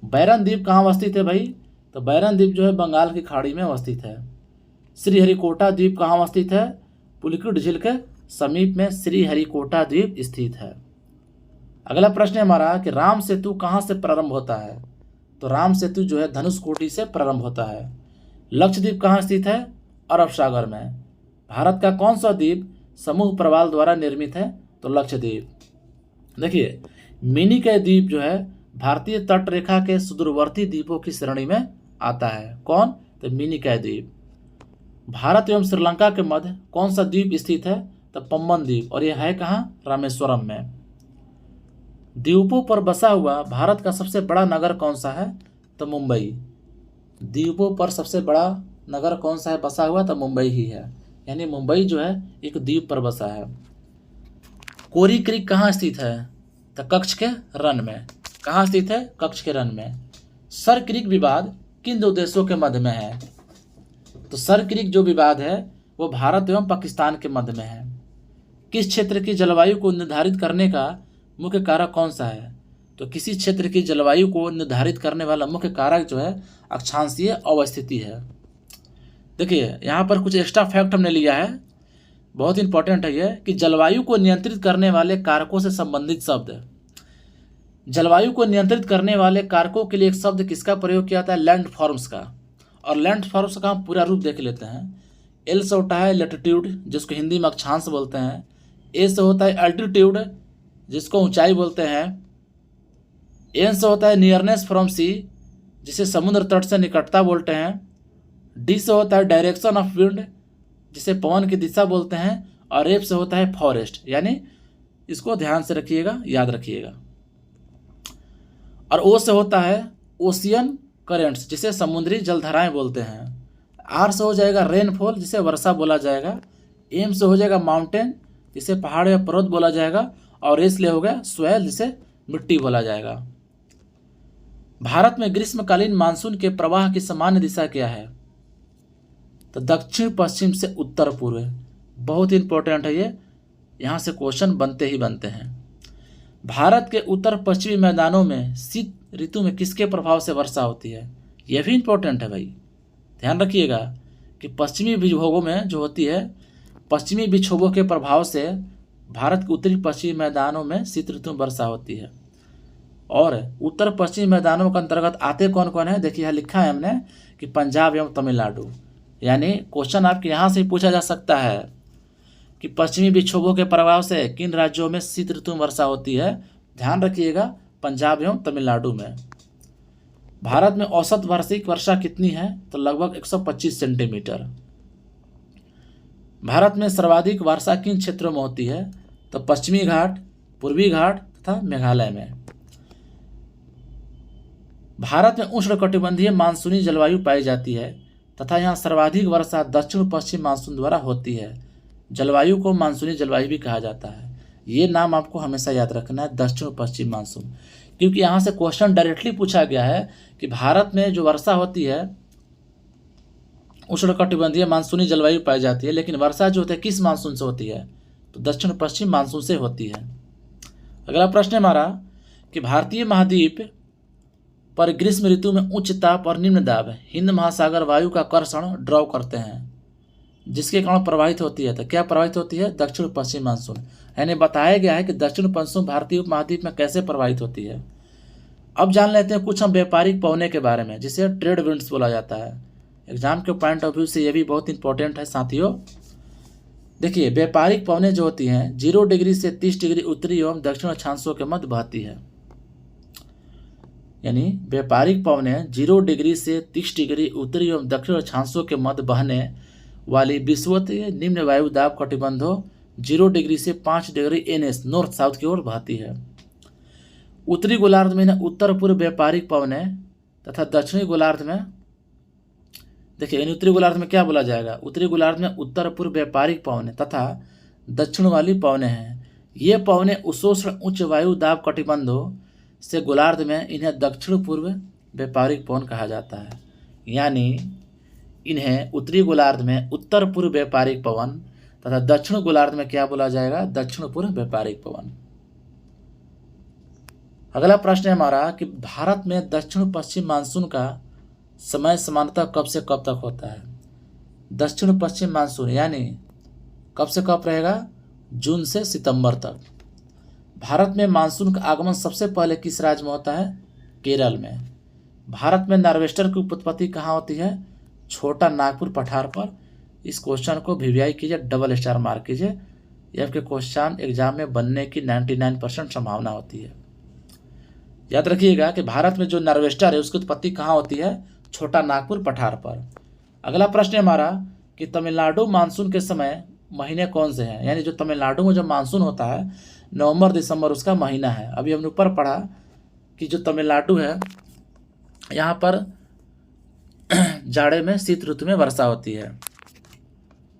बैरन द्वीप कहाँ अवस्थित है भाई? तो बैरन द्वीप जो है बंगाल की खाड़ी में अवस्थित है। श्रीहरिकोटा द्वीप कहाँ अवस्थित है? पुलिकुट झील के समीप में श्रीहरिकोटा द्वीप स्थित है। अगला प्रश्न है हमारा कि राम सेतु कहाँ से प्रारंभ होता है? तो राम सेतु जो है धनुषकोटी से प्रारंभ होता है। लक्षद्वीप कहाँ स्थित है? अरब सागर में। भारत का कौन सा द्वीप समूह प्रवाल द्वारा निर्मित है? तो लक्षद्वीप। देखिए मिनिकॉय द्वीप जो है भारतीय तट रेखा के सुदूरवर्ती द्वीपों की श्रेणी में आता है। कौन? तो मिनिकॉय द्वीप। भारत एवं श्रीलंका के मध्य कौन सा द्वीप स्थित है? तो पम्बन द्वीप। और यह है कहाँ? रामेश्वरम में। द्वीपों पर बसा हुआ भारत का सबसे बड़ा नगर कौन सा है? तो मुंबई। द्वीपों पर सबसे बड़ा नगर कौन सा है बसा हुआ? तो मुंबई ही है। यानी मुंबई जो है एक द्वीप पर बसा है। कोरी क्रीक कहाँ स्थित है? तो कच्छ के रन में। कहाँ स्थित है? कच्छ के रन में। सर क्रीक विवाद किन 2 देशों के मध्य में है? तो सर क्रीक जो विवाद है वो भारत एवं पाकिस्तान के मध्य में है। किस क्षेत्र की जलवायु को निर्धारित करने का मुख्य कारक कौन सा है? तो किसी क्षेत्र की जलवायु को निर्धारित करने वाला मुख्य कारक जो है अक्षांशीय अवस्थिति है। देखिए यहाँ पर कुछ एक्स्ट्रा फैक्ट हमने लिया है, बहुत इंपॉर्टेंट है ये, कि जलवायु को नियंत्रित करने वाले कारकों से संबंधित शब्द। जलवायु को नियंत्रित करने वाले कारकों के लिए एक शब्द किसका प्रयोग किया जाता है? लैंड फॉर्म्स का। और लैंड फॉर्म्स का हम पूरा रूप देख लेते हैं। एल से होता है लेटिट्यूड, जिसको हिंदी में अक्षांश बोलते हैं। ए से होता है अल्टीट्यूड, जिसको ऊंचाई बोलते हैं। एन से होता है नियरनेस फ्रॉम सी, जिसे समुद्र तट से निकटता बोलते हैं। डी से होता है डायरेक्शन ऑफ विंड, जिसे पवन की दिशा बोलते हैं। और एफ से होता है फॉरेस्ट, यानी इसको ध्यान से रखिएगा, याद रखिएगा। और ओ से होता है ओशियन करेंट्स, जिसे समुद्री जलधाराएं बोलते हैं। आर से हो जाएगा रेनफॉल, जिसे वर्षा बोला जाएगा। एम से हो जाएगा माउंटेन, जिसे पहाड़ या पर्वत बोला जाएगा। और एस ले हो गया सोयल, जिसे मिट्टी बोला जाएगा। भारत में ग्रीष्मकालीन मानसून के प्रवाह की सामान्य दिशा क्या है? तो दक्षिण पश्चिम से उत्तर पूर्व। बहुत इंपॉर्टेंट है ये, यहाँ से क्वेश्चन बनते ही बनते हैं। भारत के उत्तर पश्चिमी मैदानों में शीत ऋतु में किसके प्रभाव से वर्षा होती है? यह भी इंपॉर्टेंट है भाई, ध्यान रखिएगा कि पश्चिमी विक्षोभों में जो होती है, पश्चिमी विक्षोभों के प्रभाव से भारत के उत्तरी पश्चिमी मैदानों में शीत ऋतु में वर्षा होती है। और उत्तर पश्चिमी मैदानों के अंतर्गत आते कौन कौन है? देखिए यहाँ लिखा है हमने कि पंजाब एवं तमिलनाडु। यानी क्वेश्चन आपके यहाँ से पूछा जा सकता है कि पश्चिमी विक्षोभों के प्रभाव से किन राज्यों में शीत ऋतु में वर्षा होती है? ध्यान रखिएगा, पंजाब एवं तमिलनाडु में। भारत में औसत वार्षिक वर्षा कितनी है? तो लगभग 125 सेंटीमीटर। भारत में सर्वाधिक वर्षा किन क्षेत्रों में होती है? तो पश्चिमी घाट, पूर्वी घाट तथा मेघालय में। भारत में उष्णकटिबंधीय मानसूनी जलवायु पाई जाती है तथा यहाँ सर्वाधिक वर्षा दक्षिण पश्चिम मानसून द्वारा होती है। जलवायु को मानसूनी जलवायु भी कहा जाता है। ये नाम आपको हमेशा याद रखना है, दक्षिण पश्चिम मानसून, क्योंकि यहाँ से क्वेश्चन डायरेक्टली पूछा गया है कि भारत में जो वर्षा होती है उष्णकटिबंधीय मानसूनी जलवायु पाई जाती है, लेकिन वर्षा जो होती है किस मानसून से होती है? तो दक्षिण पश्चिम मानसून से होती है। अगला प्रश्न है हमारा कि भारतीय महाद्वीप पर ग्रीष्म ऋतु में उच्च ताप और निम्न दाब हिंद महासागर वायु का आकर्षण ड्रॉ करते हैं, जिसके कारण प्रभावित होती है। तो क्या प्रभावित होती है? दक्षिण पश्चिम मानसून। यानी बताया गया है कि दक्षिण पश्चिम भारतीय उपमहाद्वीप में कैसे प्रभावित होती है। अब जान लेते हैं कुछ हम व्यापारिक पवने के बारे में, जिसे ट्रेड विंड्स बोला जाता है। एग्जाम के पॉइंट ऑफ व्यू से ये भी बहुत इंपॉर्टेंट है साथियों। देखिए, व्यापारिक पवने जो होती हैं 0 डिग्री से 30 डिग्री उत्तरी एवं दक्षिण अक्षांशों के मध्य बहती है। यानी व्यापारिक पवने 0 डिग्री से 30 डिग्री उत्तरी एवं दक्षिण अक्षांशों के मध्य बहने वाली विषुवतीय निम्न वायु दाब कटिबंधों 0 डिग्री से 5 डिग्री NS नॉर्थ साउथ की ओर बहती है। उत्तरी गोलार्ध में उत्तर पूर्व व्यापारिक पवने तथा दक्षिणी गोलार्ध में, देखिए उत्तरी गोलार्ध में क्या बोला जाएगा? उत्तरी गोलार्ध में उत्तर पूर्व व्यापारिक पवने तथा दक्षिण वाली पवने हैं। ये पवने उष्ण उच्च वायु दाब कटिबंधों से गोलार्ध में इन्हें दक्षिण पूर्व व्यापारिक पवन कहा जाता है। यानी इन्हें उत्तरी गोलार्ध में उत्तर पूर्व व्यापारिक पवन तथा दक्षिण गोलार्ध में क्या बोला जाएगा? दक्षिण पूर्व व्यापारिक पवन। अगला प्रश्न है हमारा कि भारत में दक्षिण पश्चिम मानसून का समय समानतः कब से कब तक होता है? दक्षिण पश्चिम मानसून यानी कब से कब रहेगा? जून से सितंबर तक। भारत में मानसून का आगमन सबसे पहले किस राज्य में होता है? केरल में। भारत में नार्वेस्टर की उत्पत्ति कहाँ होती है? छोटा नागपुर पठार पर। इस क्वेश्चन को वीवीआई कीजिए, डबल स्टार मार्क कीजिए। ये आपके क्वेश्चन एग्जाम में बनने की 99% संभावना होती है। याद रखिएगा कि भारत में जो नार्वेस्टर है उसकी उत्पत्ति कहाँ होती है? छोटा नागपुर पठार पर। अगला प्रश्न है हमारा कि तमिलनाडु मानसून के समय महीने कौन से हैं? यानी जो तमिलनाडु में जो मानसून होता है नवंबर दिसंबर उसका महीना है। अभी हमने ऊपर पढ़ा कि जो तमिलनाडु है यहाँ पर जाड़े में शीत ऋतु में वर्षा होती है।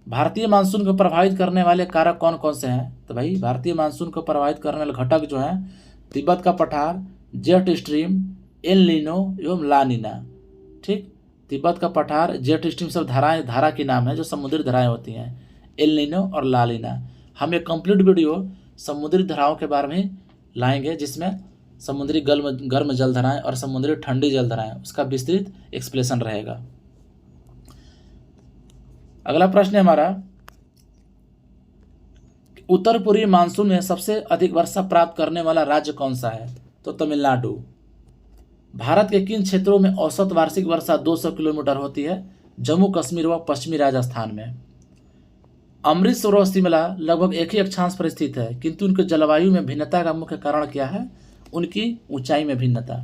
भारतीय मानसून को प्रभावित करने वाले कारक कौन कौन से हैं? तो भाई भारतीय मानसून को प्रभावित करने वाले घटक जो हैं तिब्बत का पठार, जेट स्ट्रीम, एल नीनो एवं ला नीना। ठीक, तिब्बत का पठार, जेट स्ट्रीम सब धारा के नाम है जो समुद्री धाराएं होती हैं, एल नीनो और ला नीना। हम एक कंप्लीट वीडियो समुद्री धाराओं के बारे में लाएंगे, जिसमें समुद्री गर्म जल धाराएं और समुद्री ठंडी जल धाराएं उसका विस्तृत एक्सप्लेनेशन रहेगा। अगला प्रश्न है हमारा, उत्तर पूर्वी मानसून में सबसे अधिक वर्षा प्राप्त करने वाला राज्य कौन सा है? तो तमिलनाडु। भारत के किन क्षेत्रों में औसत वार्षिक वर्षा 200 किलोमीटर होती है? जम्मू कश्मीर व पश्चिमी राजस्थान में। अमृतसर और शिमला लगभग एक ही अक्षांश पर स्थित है, किंतु उनके जलवायु में भिन्नता का मुख्य कारण क्या है? उनकी ऊंचाई में भिन्नता।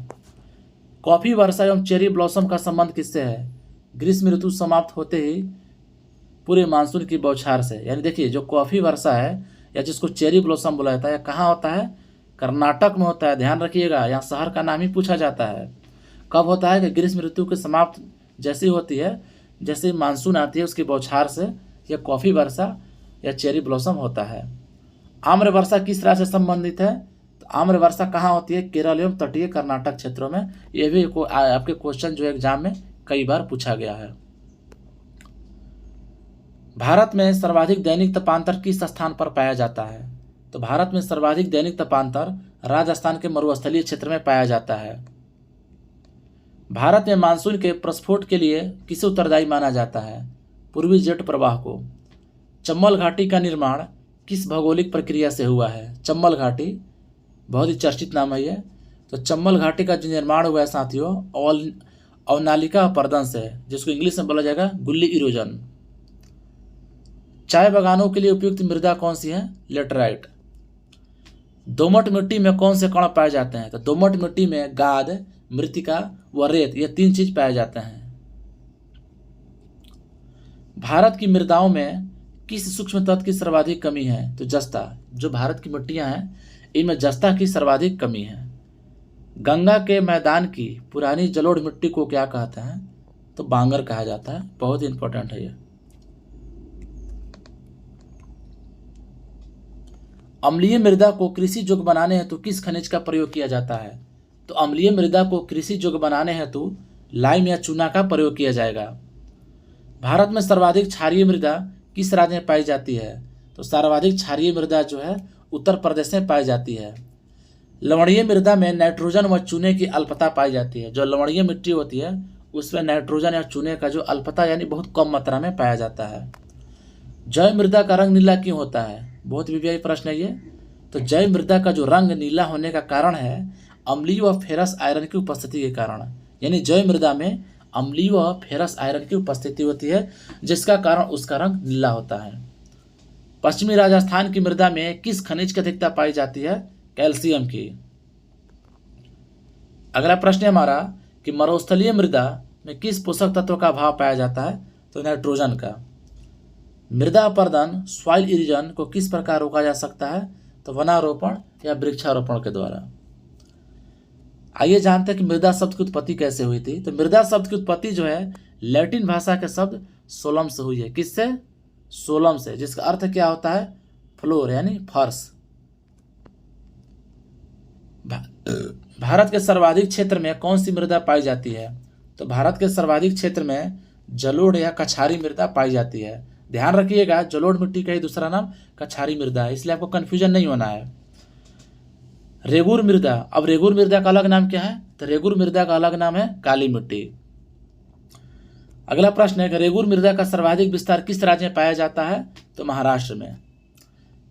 कॉफी वर्षा एवं चेरी ब्लॉसम का संबंध किससे है? ग्रीष्म ऋतु समाप्त होते ही पूरे मानसून की बौछार से। यानी देखिए, जो कॉफी वर्षा है या जिसको चेरी ब्लॉसम बोला जाता है, कहाँ होता है? कर्नाटक में होता है। ध्यान रखिएगा, यहाँ शहर का नाम ही पूछा जाता है। कब होता है? कि ग्रीष्म ऋतु के समाप्त जैसी होती है, जैसे मानसून आती है उसकी बौछार से यह कॉफी वर्षा या चेरी ब्लॉसम होता है। आम्र वर्षा किस राज्य से संबंधित है? तो आम्र वर्षा कहाँ होती है? केरल एवं तटीय कर्नाटक क्षेत्रों में। यह भी आपके क्वेश्चन जो एग्जाम में कई बार पूछा गया है। भारत में सर्वाधिक दैनिक तापांतर किस स्थान पर पाया जाता है? तो भारत में सर्वाधिक दैनिक तापांतर राजस्थान के मरुस्थलीय क्षेत्र में पाया जाता है। भारत में मानसून के प्रस्फोट के लिए किसे उत्तरदायी माना जाता है? पूर्वी जेट प्रवाह को। चंबल घाटी का निर्माण किस भौगोलिक प्रक्रिया से हुआ है? चंबल घाटी बहुत ही चर्चित नाम है ये। तो चंबल घाटी का जो निर्माण हुआ है साथियों, अवनालिका अपर्दन से, जिसको इंग्लिश में बोला जाएगा गुल्ली इरोजन। चाय बागानों के लिए उपयुक्त मृदा कौन सी है? लेटराइट। दोमट मिट्टी में कौन से कण पाए जाते हैं? तो दोमट मिट्टी में गाद, मृतिका व रेत, ये 3 चीज पाए जाते हैं। भारत की मृदाओं में किस सूक्ष्म तत्व की सर्वाधिक कमी है? तो जस्ता। जो भारत की मिट्टियां हैं इनमें जस्ता की सर्वाधिक कमी है। गंगा के मैदान की पुरानी जलोढ़ मिट्टी को क्या कहते हैं? तो बांगर कहा जाता है। बहुत इंपॉर्टेंट है ये। अम्लीय मृदा को कृषि योग्य बनाने हेतु किस खनिज का प्रयोग किया जाता है? तो अम्लीय मृदा को कृषि योग्य बनाने हेतु लाइम या चूना का प्रयोग किया जाएगा। भारत में सर्वाधिक क्षारीय मृदा किस राज्य में पाई जाती है? तो सर्वाधिक क्षारीय मृदा जो है उत्तर प्रदेश में पाई जाती है। लवणीय मृदा में नाइट्रोजन व चूने की अल्पता पाई जाती है। जो लवणीय मिट्टी होती है उसमें नाइट्रोजन या चूने का जो अल्पता यानी बहुत कम मात्रा में पाया जाता है। जैव मृदा का रंग नीला क्यों होता है? बहुत वीवीआई प्रश्न है ये। तो जैव मृदा का जो रंग नीला होने का कारण है अम्लीय व फेरस आयरन की उपस्थिति के कारण। यानी जैव मृदा में अम्लीय व फेरस आयरन की उपस्थिति होती है जिसका कारण उसका रंग नीला होता है। पश्चिमी राजस्थान की मृदा में किस खनिज की अधिकता पाई जाती है? कैल्शियम की। अगला प्रश्न है हमारा कि मरुस्थलीय मृदा में किस पोषक तत्व का अभाव पाया जाता है? तो नाइट्रोजन का। मृदा अपर्दन सॉइल इरोजन को किस प्रकार रोका जा सकता है? तो वनारोपण या वृक्षारोपण के द्वारा। आइए जानते हैं कि मृदा शब्द की उत्पत्ति कैसे हुई थी। तो मृदा शब्द की उत्पत्ति जो है लैटिन भाषा के शब्द सोलम से हुई है। किससे? सोलम से, जिसका अर्थ क्या होता है? फ्लोर यानी फर्श। भारत के सर्वाधिक क्षेत्र में कौन सी मृदा पाई जाती है? तो भारत के सर्वाधिक क्षेत्र में जलोढ़ या कछारी मृदा पाई जाती है। ध्यान रखिएगा जलोढ़ मिट्टी का ही दूसरा नाम कछारी मृदा है, इसलिए आपको कंफ्यूजन नहीं होना है। रेगुर मृदा। अब रेगुर मृदा का अलग नाम क्या है? तो रेगुर मृदा का अलग नाम है काली मिट्टी। अगला प्रश्न है कि रेगुर मृदा का सर्वाधिक विस्तार किस राज्य में पाया जाता है? तो महाराष्ट्र में।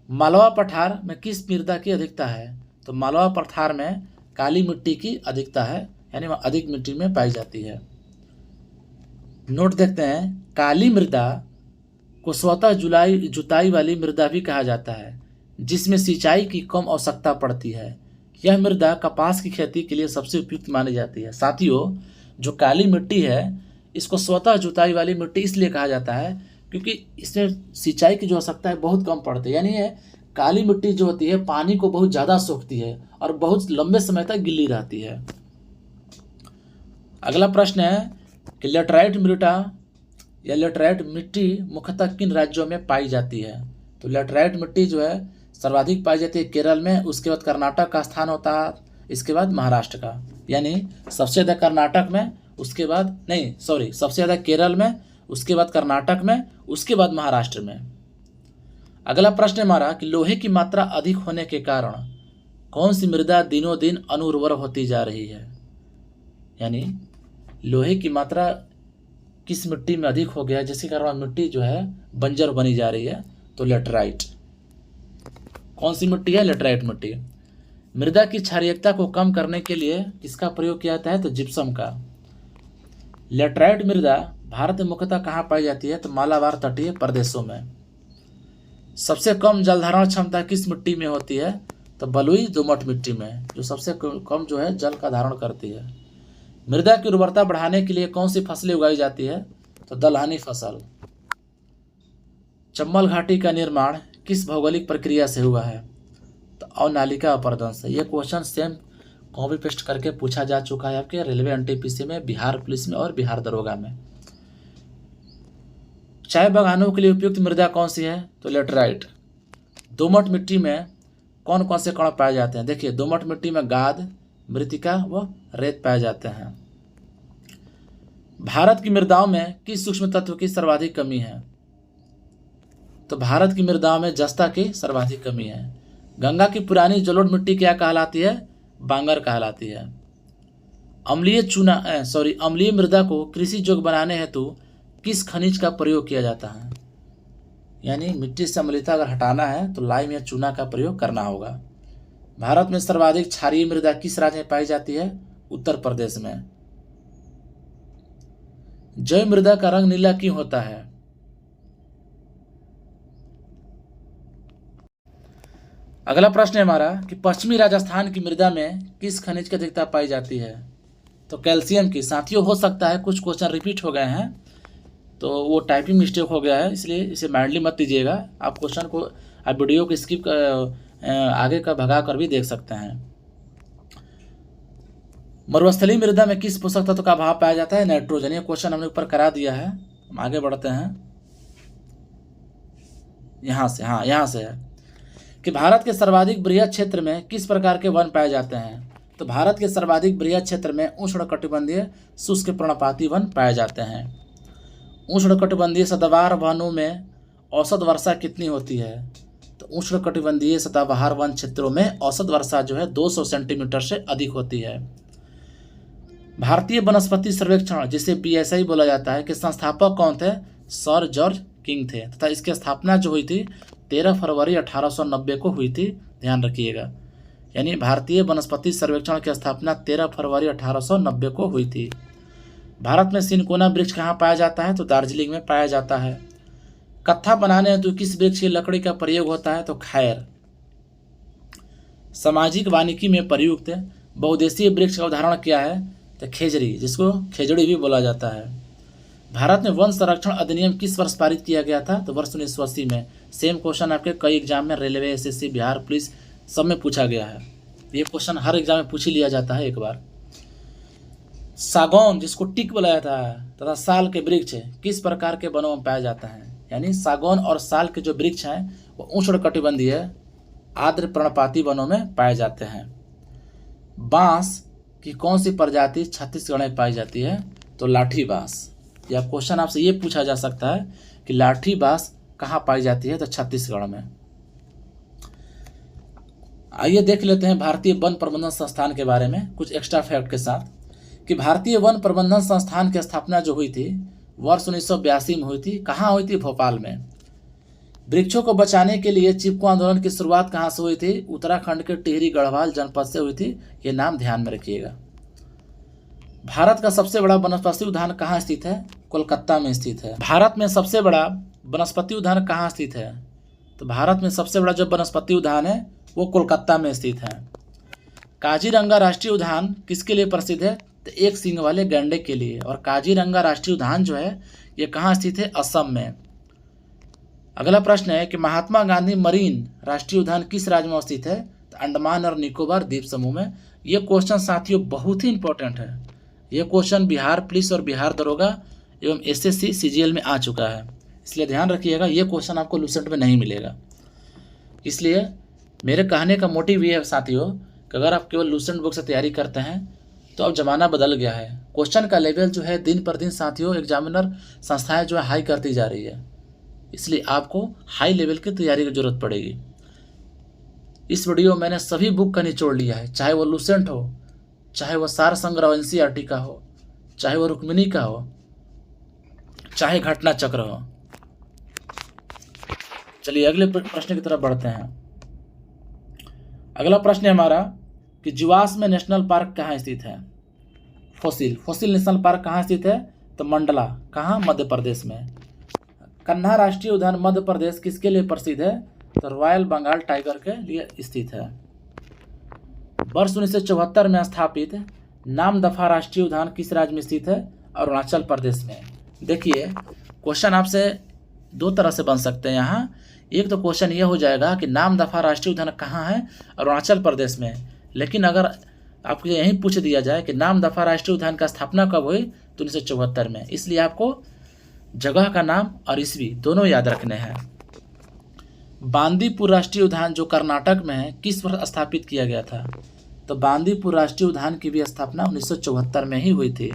मालवा पठार में किस मृदा की अधिकता है? तो मालवा पठार में काली मिट्टी की अधिकता है, यानी वह अधिक मिट्टी में पाई जाती है। नोट देखते हैं, काली मृदा को स्वतः जुताई वाली मृदा भी कहा जाता है जिसमें सिंचाई की कम आवश्यकता पड़ती है। यह मृदा कपास की खेती के लिए सबसे उपयुक्त मानी जाती है। साथियों, जो काली मिट्टी है इसको स्वतः जुताई वाली मिट्टी इसलिए कहा जाता है क्योंकि इसमें सिंचाई की जो आवश्यकता है बहुत कम पड़ती है। यानी ये काली मिट्टी जो होती है पानी को बहुत ज़्यादा सोखती है और बहुत लंबे समय तक गिल्ली रहती है। अगला प्रश्न है कि लेटराइट मृदा या लेटराइट मिट्टी मुख्यतः किन राज्यों में पाई जाती है? तो लेटराइट मिट्टी जो है सर्वाधिक पाई जाती है केरल में, उसके बाद कर्नाटक का स्थान होता है, इसके बाद महाराष्ट्र का। यानी सबसे ज़्यादा कर्नाटक में, उसके बाद नहीं सॉरी सबसे ज़्यादा केरल में, उसके बाद कर्नाटक में, उसके बाद महाराष्ट्र में। अगला प्रश्न हमारा कि लोहे की मात्रा अधिक होने के कारण कौन सी मृदा दिनों दिन अनुर्वर होती जा रही है? यानी लोहे की मात्रा किस मिट्टी में अधिक हो गया जिसके कारण मिट्टी जो है बंजर बनी जा रही है? तो लेटराइट। कौन सी मिट्टी है? लेटराइट मिट्टी। मृदा की क्षारीयता को कम करने के लिए किसका प्रयोग किया जाता है? तो जिप्सम का। लेटराइट मृदा भारत में मुख्यतः कहाँ पाई जाती है? तो मालाबार तटीय प्रदेशों में। सबसे कम जलधारण क्षमता किस मिट्टी में होती है? तो बलुई दोमट मिट्टी में, जो सबसे कम जो है जल का धारण करती है। मृदा की उर्वरता बढ़ाने के लिए कौन सी फसलें उगाई जाती है? तो दलहनी फसल। चंबल घाटी का निर्माण किस भौगोलिक प्रक्रिया से हुआ है? तो अवनालिका अपर्दन से। यह क्वेश्चन सेम कॉपी पेस्ट करके पूछा जा चुका है आपके रेलवे एनटीपीसी में, बिहार पुलिस में और बिहार दरोगा में। चाय बागानों के लिए उपयुक्त मृदा कौन सी है? तो लेटराइट। दोमट मिट्टी में कौन कौन से कण पाए जाते हैं? देखिए दोमट मिट्टी में गाद, मृतिका व रेत पाए जाते हैं। भारत की मृदाओं में किस सूक्ष्म तत्व की सर्वाधिक कमी है? तो भारत की मृदाओं में जस्ता की सर्वाधिक कमी है। गंगा की पुरानी जलोढ़ मिट्टी क्या कहलाती है? बांगर कहलाती है। अम्लीय मृदा को कृषि योग्य बनाने हेतु किस खनिज का प्रयोग किया जाता है? यानी मिट्टी से अम्लता अगर हटाना है तो लाइम या चूना का प्रयोग करना होगा। भारत में सर्वाधिक क्षारीय मृदा किस राज्य में पाई जाती है? उत्तर प्रदेश में। जैव मृदा का रंग नीला क्यों होता है? अगला प्रश्न है हमारा कि पश्चिमी राजस्थान की मृदा में किस खनिज की अधिकता पाई जाती है? तो कैल्शियम की। साथियों, हो सकता है कुछ क्वेश्चन रिपीट हो गए हैं, तो वो टाइपिंग मिस्टेक हो गया है, इसलिए इसे माइंडली मत लीजिएगा। आप क्वेश्चन को, आप वीडियो को स्किप आगे का भगा कर भी देख सकते हैं। मरुस्थलीय मृदा में किस पोषक तत्व का अभाव पाया जाता है? नाइट्रोजन। ये क्वेश्चन हमने ऊपर करा दिया है। हम आगे बढ़ते हैं यहाँ से। हाँ, यहाँ से है कि भारत के सर्वाधिक बृहद क्षेत्र में किस प्रकार के वन पाए जाते हैं? तो भारत के सर्वाधिक बृहद क्षेत्र में उष्णकटिबंधीय शुष्क पर्णपाती वन पाए जाते हैं। उष्णकटिबंधीय सदाबहार वनों में औसत वर्षा कितनी होती है? तो उष्णकटिबंधीय सदाबहार वन क्षेत्रों में औसत वर्षा जो है 200 सेंटीमीटर से अधिक होती है। भारतीय वनस्पति सर्वेक्षण, जिसे PSI बोला जाता है, के संस्थापक कौन थे? सर जॉर्ज किंग थे, तथा इसकी स्थापना जो हुई थी 13 फरवरी 1890 को हुई थी। ध्यान रखिएगा, यानी भारतीय वनस्पति सर्वेक्षण की स्थापना 13 फरवरी 1890 को हुई थी। भारत में सिनकोना वृक्ष कहाँ पाया जाता है? तो दार्जिलिंग में पाया जाता है। कत्था बनाने हेतु किस वृक्ष की लकड़ी का प्रयोग होता है? तो खैर। सामाजिक वानिकी में प्रयुक्त बहुउद्देशीय वृक्ष का उदाहरण क्या है? तो खेजड़ी, जिसको खेजड़ी भी बोला जाता है। भारत में वन संरक्षण अधिनियम किस वर्ष पारित किया गया था? तो वर्ष 1980 में। सेम क्वेश्चन आपके कई एग्जाम में, रेलवे, SSC, बिहार पुलिस, सब में पूछा गया है। ये क्वेश्चन हर एग्जाम में पूछ ही लिया जाता है एक बार। सागौन, जिसको टीक बोला जाता है, तथा साल के वृक्ष किस प्रकार के वनों में पाए जाते हैं? यानी सागौन और साल के जो वृक्ष हैं वो उष्णकटिबंधीय आर्द्र पर्णपाती वनों में पाए जाते हैं। बांस की कौन सी प्रजाति छत्तीसगढ़ में पाई जाती है? तो लाठी बांस। या क्वेश्चन आपसे ये पूछा जा सकता है कि लाठी बांस कहाँ पाई जाती है? तो छत्तीसगढ़ में। आइए देख लेते हैं भारतीय वन प्रबंधन संस्थान के बारे में कुछ एक्स्ट्रा फैक्ट के साथ, कि भारतीय वन प्रबंधन संस्थान की स्थापना जो हुई थी वर्ष 1982 में हुई थी। कहाँ हुई थी? भोपाल में। वृक्षों को बचाने के लिए चिपको आंदोलन की शुरुआत कहाँ से हुई थी? उत्तराखंड के टिहरी गढ़वाल जनपद से हुई थी। ये नाम ध्यान में रखिएगा। भारत का सबसे बड़ा वनस्पति उद्यान कहाँ स्थित है? कोलकाता में स्थित है। भारत में सबसे बड़ा वनस्पति उद्यान कहाँ स्थित है? तो भारत में सबसे बड़ा जो वनस्पति उद्यान है वो कोलकाता में स्थित है। काजीरंगा राष्ट्रीय उद्यान किसके लिए प्रसिद्ध है? तो एक सींग वाले गैंडे के लिए। और काजीरंगा राष्ट्रीय उद्यान जो है ये कहाँ स्थित है? असम में। अगला प्रश्न है कि महात्मा गांधी मरीन राष्ट्रीय उद्यान किस राज्य में स्थित है? तो अंडमान और निकोबार द्वीप समूह में। ये क्वेश्चन साथियों बहुत ही इंपॉर्टेंट है। ये क्वेश्चन बिहार पुलिस और बिहार दरोगा एवं SSC CGL में आ चुका है, इसलिए ध्यान रखिएगा। ये क्वेश्चन आपको लूसेंट में नहीं मिलेगा। इसलिए मेरे कहने का मोटिव ये है साथियों कि अगर आप केवल लूसेंट बुक से तैयारी करते हैं तो अब ज़माना बदल गया है। क्वेश्चन का लेवल जो है दिन पर दिन साथियों एग्जामिनर संस्थाएं जो है हाई करती जा रही है, इसलिए आपको हाई लेवल की तैयारी की जरूरत पड़ेगी। इस वीडियो में मैंने सभी बुक का निचोड़ लिया है, चाहे वो लूसेंट हो, चाहे वो सार संग्रह NCERT का हो, चाहे वो रुक्मिणी का हो, चाहे घटना चक्र हो। चलिए अगले प्रश्न की तरफ बढ़ते हैं। अगला प्रश्न है हमारा कि जीवाश्म नेशनल पार्क कहाँ स्थित है? फोसिल नेशनल पार्क कहाँ स्थित है? तो मंडला। कहाँ? मध्य प्रदेश में। कन्हा राष्ट्रीय उद्यान मध्य प्रदेश किसके लिए प्रसिद्ध है? तो रॉयल बंगाल टाइगर के लिए स्थित है। वर्ष 1974 में स्थापित नामदफा राष्ट्रीय उद्यान किस राज्य में स्थित है? अरुणाचल प्रदेश में। देखिए क्वेश्चन आपसे दो तरह से बन सकते हैं यहाँ। एक तो क्वेश्चन ये हो जाएगा कि नामदफा राष्ट्रीय उद्यान कहाँ है? अरुणाचल प्रदेश में। लेकिन अगर आपको यही पूछ दिया जाए कि नामदफा राष्ट्रीय उद्यान का स्थापना कब हुई, तो 1974 में। इसलिए आपको जगह का नाम और ईस्वी दोनों याद रखने हैं। बांदीपुर राष्ट्रीय उद्यान जो कर्नाटक में है किस वर्ष स्थापित किया गया था? तो बांदीपुर राष्ट्रीय उद्यान की भी स्थापना 1974 में ही हुई थी।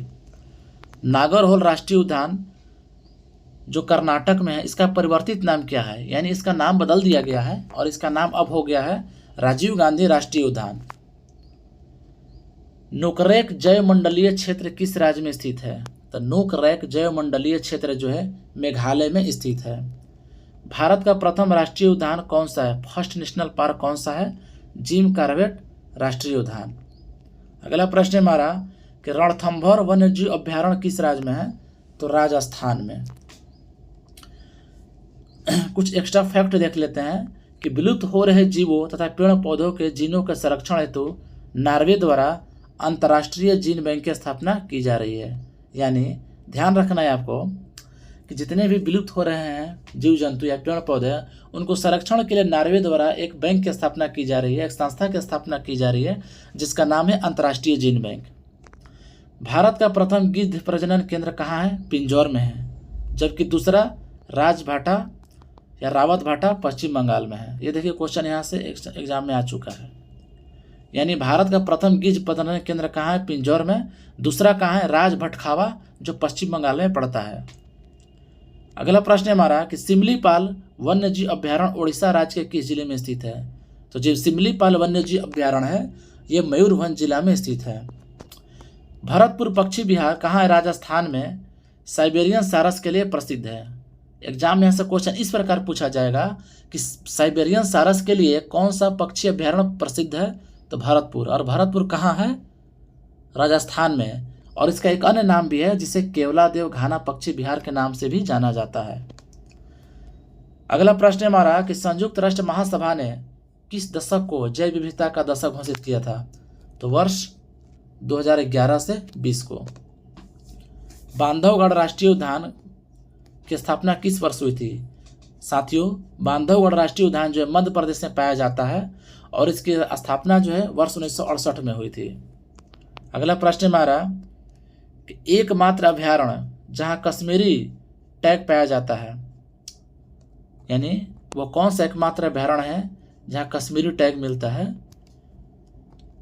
नागरहोल राष्ट्रीय उद्यान जो कर्नाटक में है इसका परिवर्तित नाम क्या है? यानी इसका नाम बदल दिया गया है और इसका नाम अब हो गया है राजीव गांधी राष्ट्रीय उद्यान। नोकरेक जैवमंडलीय क्षेत्र किस राज्य में स्थित है? तो नोकरेक जैवमंडलीय क्षेत्र जो है मेघालय में स्थित है। भारत का प्रथम राष्ट्रीय उद्यान कौन सा है? फर्स्ट नेशनल पार्क कौन सा है? जिम कॉर्बेट राष्ट्रीय उद्यान। अगला प्रश्न हमारा कि रणथंभौर वन्यजीव अभ्यारण्य किस राज्य में है? तो राजस्थान में। कुछ एक्स्ट्रा फैक्ट देख लेते हैं कि विलुप्त हो रहे जीवों तथा पेड़ पौधों के जीनों के संरक्षण हेतु नॉर्वे द्वारा अंतर्राष्ट्रीय जीन बैंक की स्थापना की जा रही है। यानी ध्यान रखना है आपको कि जितने भी विलुप्त हो रहे हैं जीव जंतु या पेड़ पौधे, उनको संरक्षण के लिए नॉर्वे द्वारा एक बैंक की स्थापना की जा रही है, एक संस्था की स्थापना की जा रही है जिसका नाम है अंतर्राष्ट्रीय जीन बैंक। भारत का प्रथम गिद्ध प्रजनन केंद्र कहाँ है? पिंजौर में है, जबकि दूसरा राजभाटा या रावत भाटा पश्चिम बंगाल में है। ये देखिए क्वेश्चन यहाँ से एग्जाम में आ चुका है। यानी भारत का प्रथम गिद्ध प्रजनन केंद्र कहाँ है? पिंजौर में। दूसरा कहाँ है? राजभटखावा, जो पश्चिम बंगाल में पड़ता है। अगला प्रश्न है हमारा कि सिमलीपाल वन्यजीव अभ्यारण्य उड़ीसा राज्य के किस जिले में स्थित है? तो जो सिमलीपाल वन्यजीव अभ्यारण्य है ये मयूरभंज जिला में स्थित है। भरतपुर पक्षी विहार कहाँ है? राजस्थान में। साइबेरियन सारस के लिए प्रसिद्ध है। एग्जाम में से क्वेश्चन इस प्रकार पूछा जाएगा कि साइबेरियन सारस के लिए कौन सा पक्षी अभ्यारण्य प्रसिद्ध है? तो भरतपुर। और भरतपुर कहाँ है? राजस्थान में। और इसका एक अन्य नाम भी है जिसे केवलादेव घाना पक्षी विहार के नाम से भी जाना जाता है। अगला प्रश्न है हमारा कि संयुक्त राष्ट्र महासभा ने किस दशक को जैव विविधता का दशक घोषित किया था? तो वर्ष 2011 से 20 को। बांधवगढ़ राष्ट्रीय उद्यान की स्थापना किस वर्ष हुई थी? साथियों, बांधवगढ़ राष्ट्रीय उद्यान जो है मध्य प्रदेश में पाया जाता है और इसकी स्थापना जो है वर्ष 1968 में हुई थी। अगला प्रश्न हमारा कि एकमात्र अभ्यारण्य जहां कश्मीरी टैग पाया जाता है, यानी वो कौन सा एकमात्र अभ्यारण्य है जहां कश्मीरी टैग मिलता है?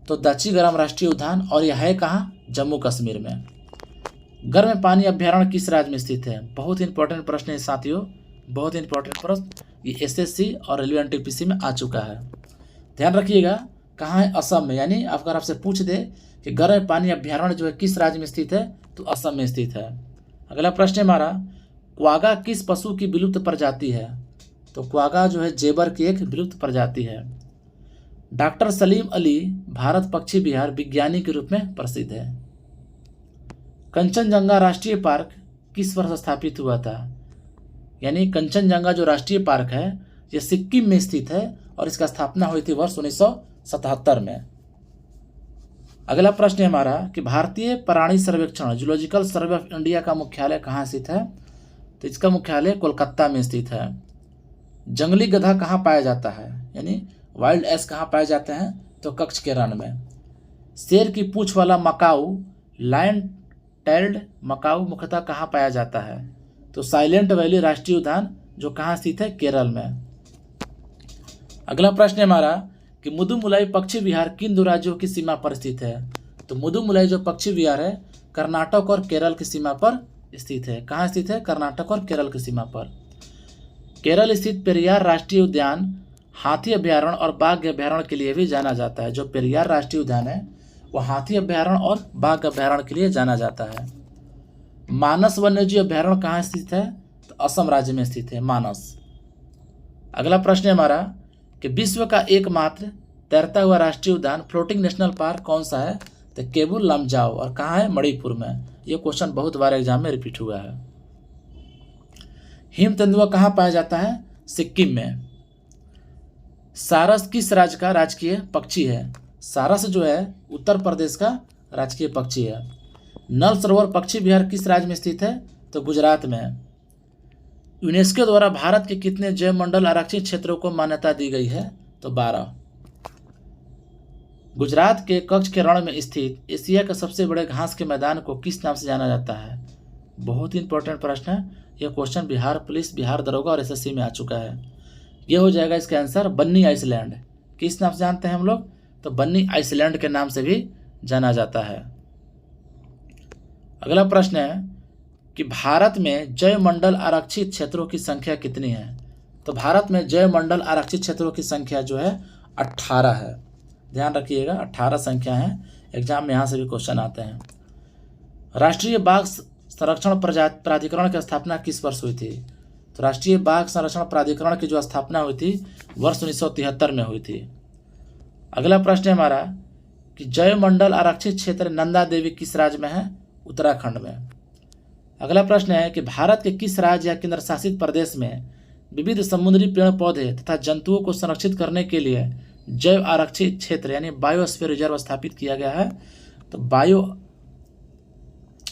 तो दच्चीगराम राष्ट्रीय उद्यान। और यह है कहाँ? जम्मू कश्मीर में। गर्म पानी अभ्यारण्य किस राज्य में स्थित है? बहुत इंपॉर्टेंट प्रश्न है साथियों, बहुत इंपॉर्टेंट प्रश्न। ये एसएससी और रेलवे एनटीपीसी में आ चुका है, ध्यान रखिएगा। कहाँ है? असम में। यानी अगर आपसे पूछ दे कि गर्म पानी अभ्यारण्य जो है किस राज्य में स्थित है, तो असम में स्थित है। अगला प्रश्न है हमारा, क्वागा किस पशु की विलुप्त प्रजाति है? तो क्वागा जो है जेबर की एक विलुप्त प्रजाति है। डॉक्टर सलीम अली भारत पक्षी विहार विज्ञानी के रूप में प्रसिद्ध है। कंचनजंगा राष्ट्रीय पार्क किस वर्ष स्थापित हुआ था? यानी कंचनजंगा जो राष्ट्रीय पार्क है ये सिक्किम में स्थित है और इसका स्थापना हुई थी वर्ष 1977 में। अगला प्रश्न है हमारा कि भारतीय प्राणी सर्वेक्षण जूलॉजिकल सर्वे ऑफ इंडिया का मुख्यालय कहाँ स्थित है? तो इसका मुख्यालय कोलकाता में स्थित है। जंगली गधा कहाँ पाया जाता है? यानी वाइल्ड एस कहाँ पाए जाते हैं? तो कच्छ के रण में। शेर की पूंछ वाला मकाऊ लायन टेल्ड मकाऊ मुख्यतः कहाँ पाया जाता है? तो साइलेंट वैली राष्ट्रीय उद्यान जो कहाँ स्थित है? केरल में। अगला प्रश्न है हमारा कि मुदुमुलाई पक्षी विहार किन दो राज्यों की सीमा पर स्थित है? तो मुदुमुलाई जो पक्षी विहार है कर्नाटक और केरल की सीमा पर स्थित है। कहाँ स्थित है? कर्नाटक और केरल की सीमा पर। केरल स्थित पेरियार राष्ट्रीय उद्यान हाथी अभ्यारण्य और बाघ अभ्यारण्य के लिए भी जाना जाता है। जो पेरियार राष्ट्रीय उद्यान है वो हाथी अभ्यारण्य और बाघ अभ्यारण्य के लिए जाना जाता है। मानस वन्यजीव अभ्यारण्य कहाँ स्थित है? तो असम राज्य में स्थित है मानस। अगला प्रश्न है हमारा कि विश्व का एकमात्र तैरता हुआ राष्ट्रीय उद्यान फ्लोटिंग नेशनल पार्क कौन सा है? तो केबुल लमजाओ। और कहाँ है? मणिपुर में। ये क्वेश्चन बहुत बार एग्जाम में रिपीट हुआ है। हिम तेंदुआ कहाँ पाया जाता है? सिक्किम में। सारस किस राज्य का राजकीय पक्षी है? सारस जो है उत्तर प्रदेश का राजकीय पक्षी है। नल सरोवर पक्षी विहार किस राज्य में स्थित है? तो गुजरात में। यूनेस्को द्वारा भारत के कितने जैव मंडल आरक्षित क्षेत्रों को मान्यता दी गई है? तो 12। गुजरात के कच्छ के रण में स्थित एशिया के सबसे बड़े घास के मैदान को किस नाम से जाना जाता है? बहुत इंपॉर्टेंट प्रश्न है। यह क्वेश्चन बिहार पुलिस, बिहार दरोगा और एसएससी में आ चुका है। यह हो जाएगा इसका आंसर बन्नी आइसलैंड। किस नाम से जानते हैं हम लोग? तो बन्नी आइसलैंड के नाम से भी जाना जाता है। अगला प्रश्न है कि भारत में जैव मंडल आरक्षित क्षेत्रों की संख्या कितनी है? तो भारत में जैव मंडल आरक्षित क्षेत्रों की संख्या जो है 18 है। ध्यान रखिएगा 18 संख्या है। एग्जाम में यहाँ से भी क्वेश्चन आते हैं। राष्ट्रीय बाघ संरक्षण प्राधिकरण की स्थापना किस वर्ष हुई थी? तो राष्ट्रीय बाघ संरक्षण प्राधिकरण की जो स्थापना हुई थी वर्ष 1973 में हुई थी। अगला प्रश्न है हमारा कि जैव मंडल आरक्षित क्षेत्र नंदा देवी किस राज्य में है? उत्तराखंड में। अगला प्रश्न है कि भारत के किस राज्य या केंद्र शासित प्रदेश में विविध समुद्री पेड़ पौधे तथा जंतुओं को संरक्षित करने के लिए जैव आरक्षित क्षेत्र यानी बायोस्फीयर रिजर्व स्थापित किया गया है? तो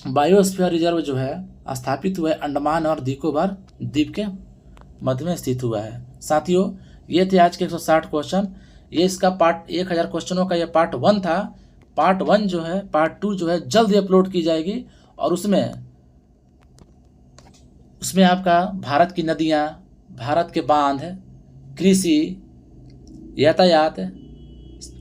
बायोस्फीयर रिजर्व जो है स्थापित हुआ है अंडमान और निकोबार द्वीप के मध्य में स्थित हुआ है। साथियों, ये थे आज के 160 क्वेश्चन। ये इसका पार्ट 1000 क्वेश्चनों का ये पार्ट 1 था। पार्ट 1 जो है, पार्ट 2 जो है जल्द ही अपलोड की जाएगी, और उसमें आपका भारत की नदियाँ, भारत के बांध, कृषि, यातायात,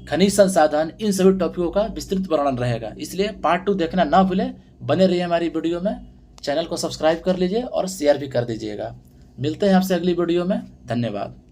खनिज संसाधन, इन सभी टॉपिकों का विस्तृत वर्णन रहेगा। इसलिए पार्ट 2 देखना ना भूलें। बने रहिए हमारी वीडियो में। चैनल को सब्सक्राइब कर लीजिए और शेयर भी कर दीजिएगा। मिलते हैं आपसे अगली वीडियो में। धन्यवाद।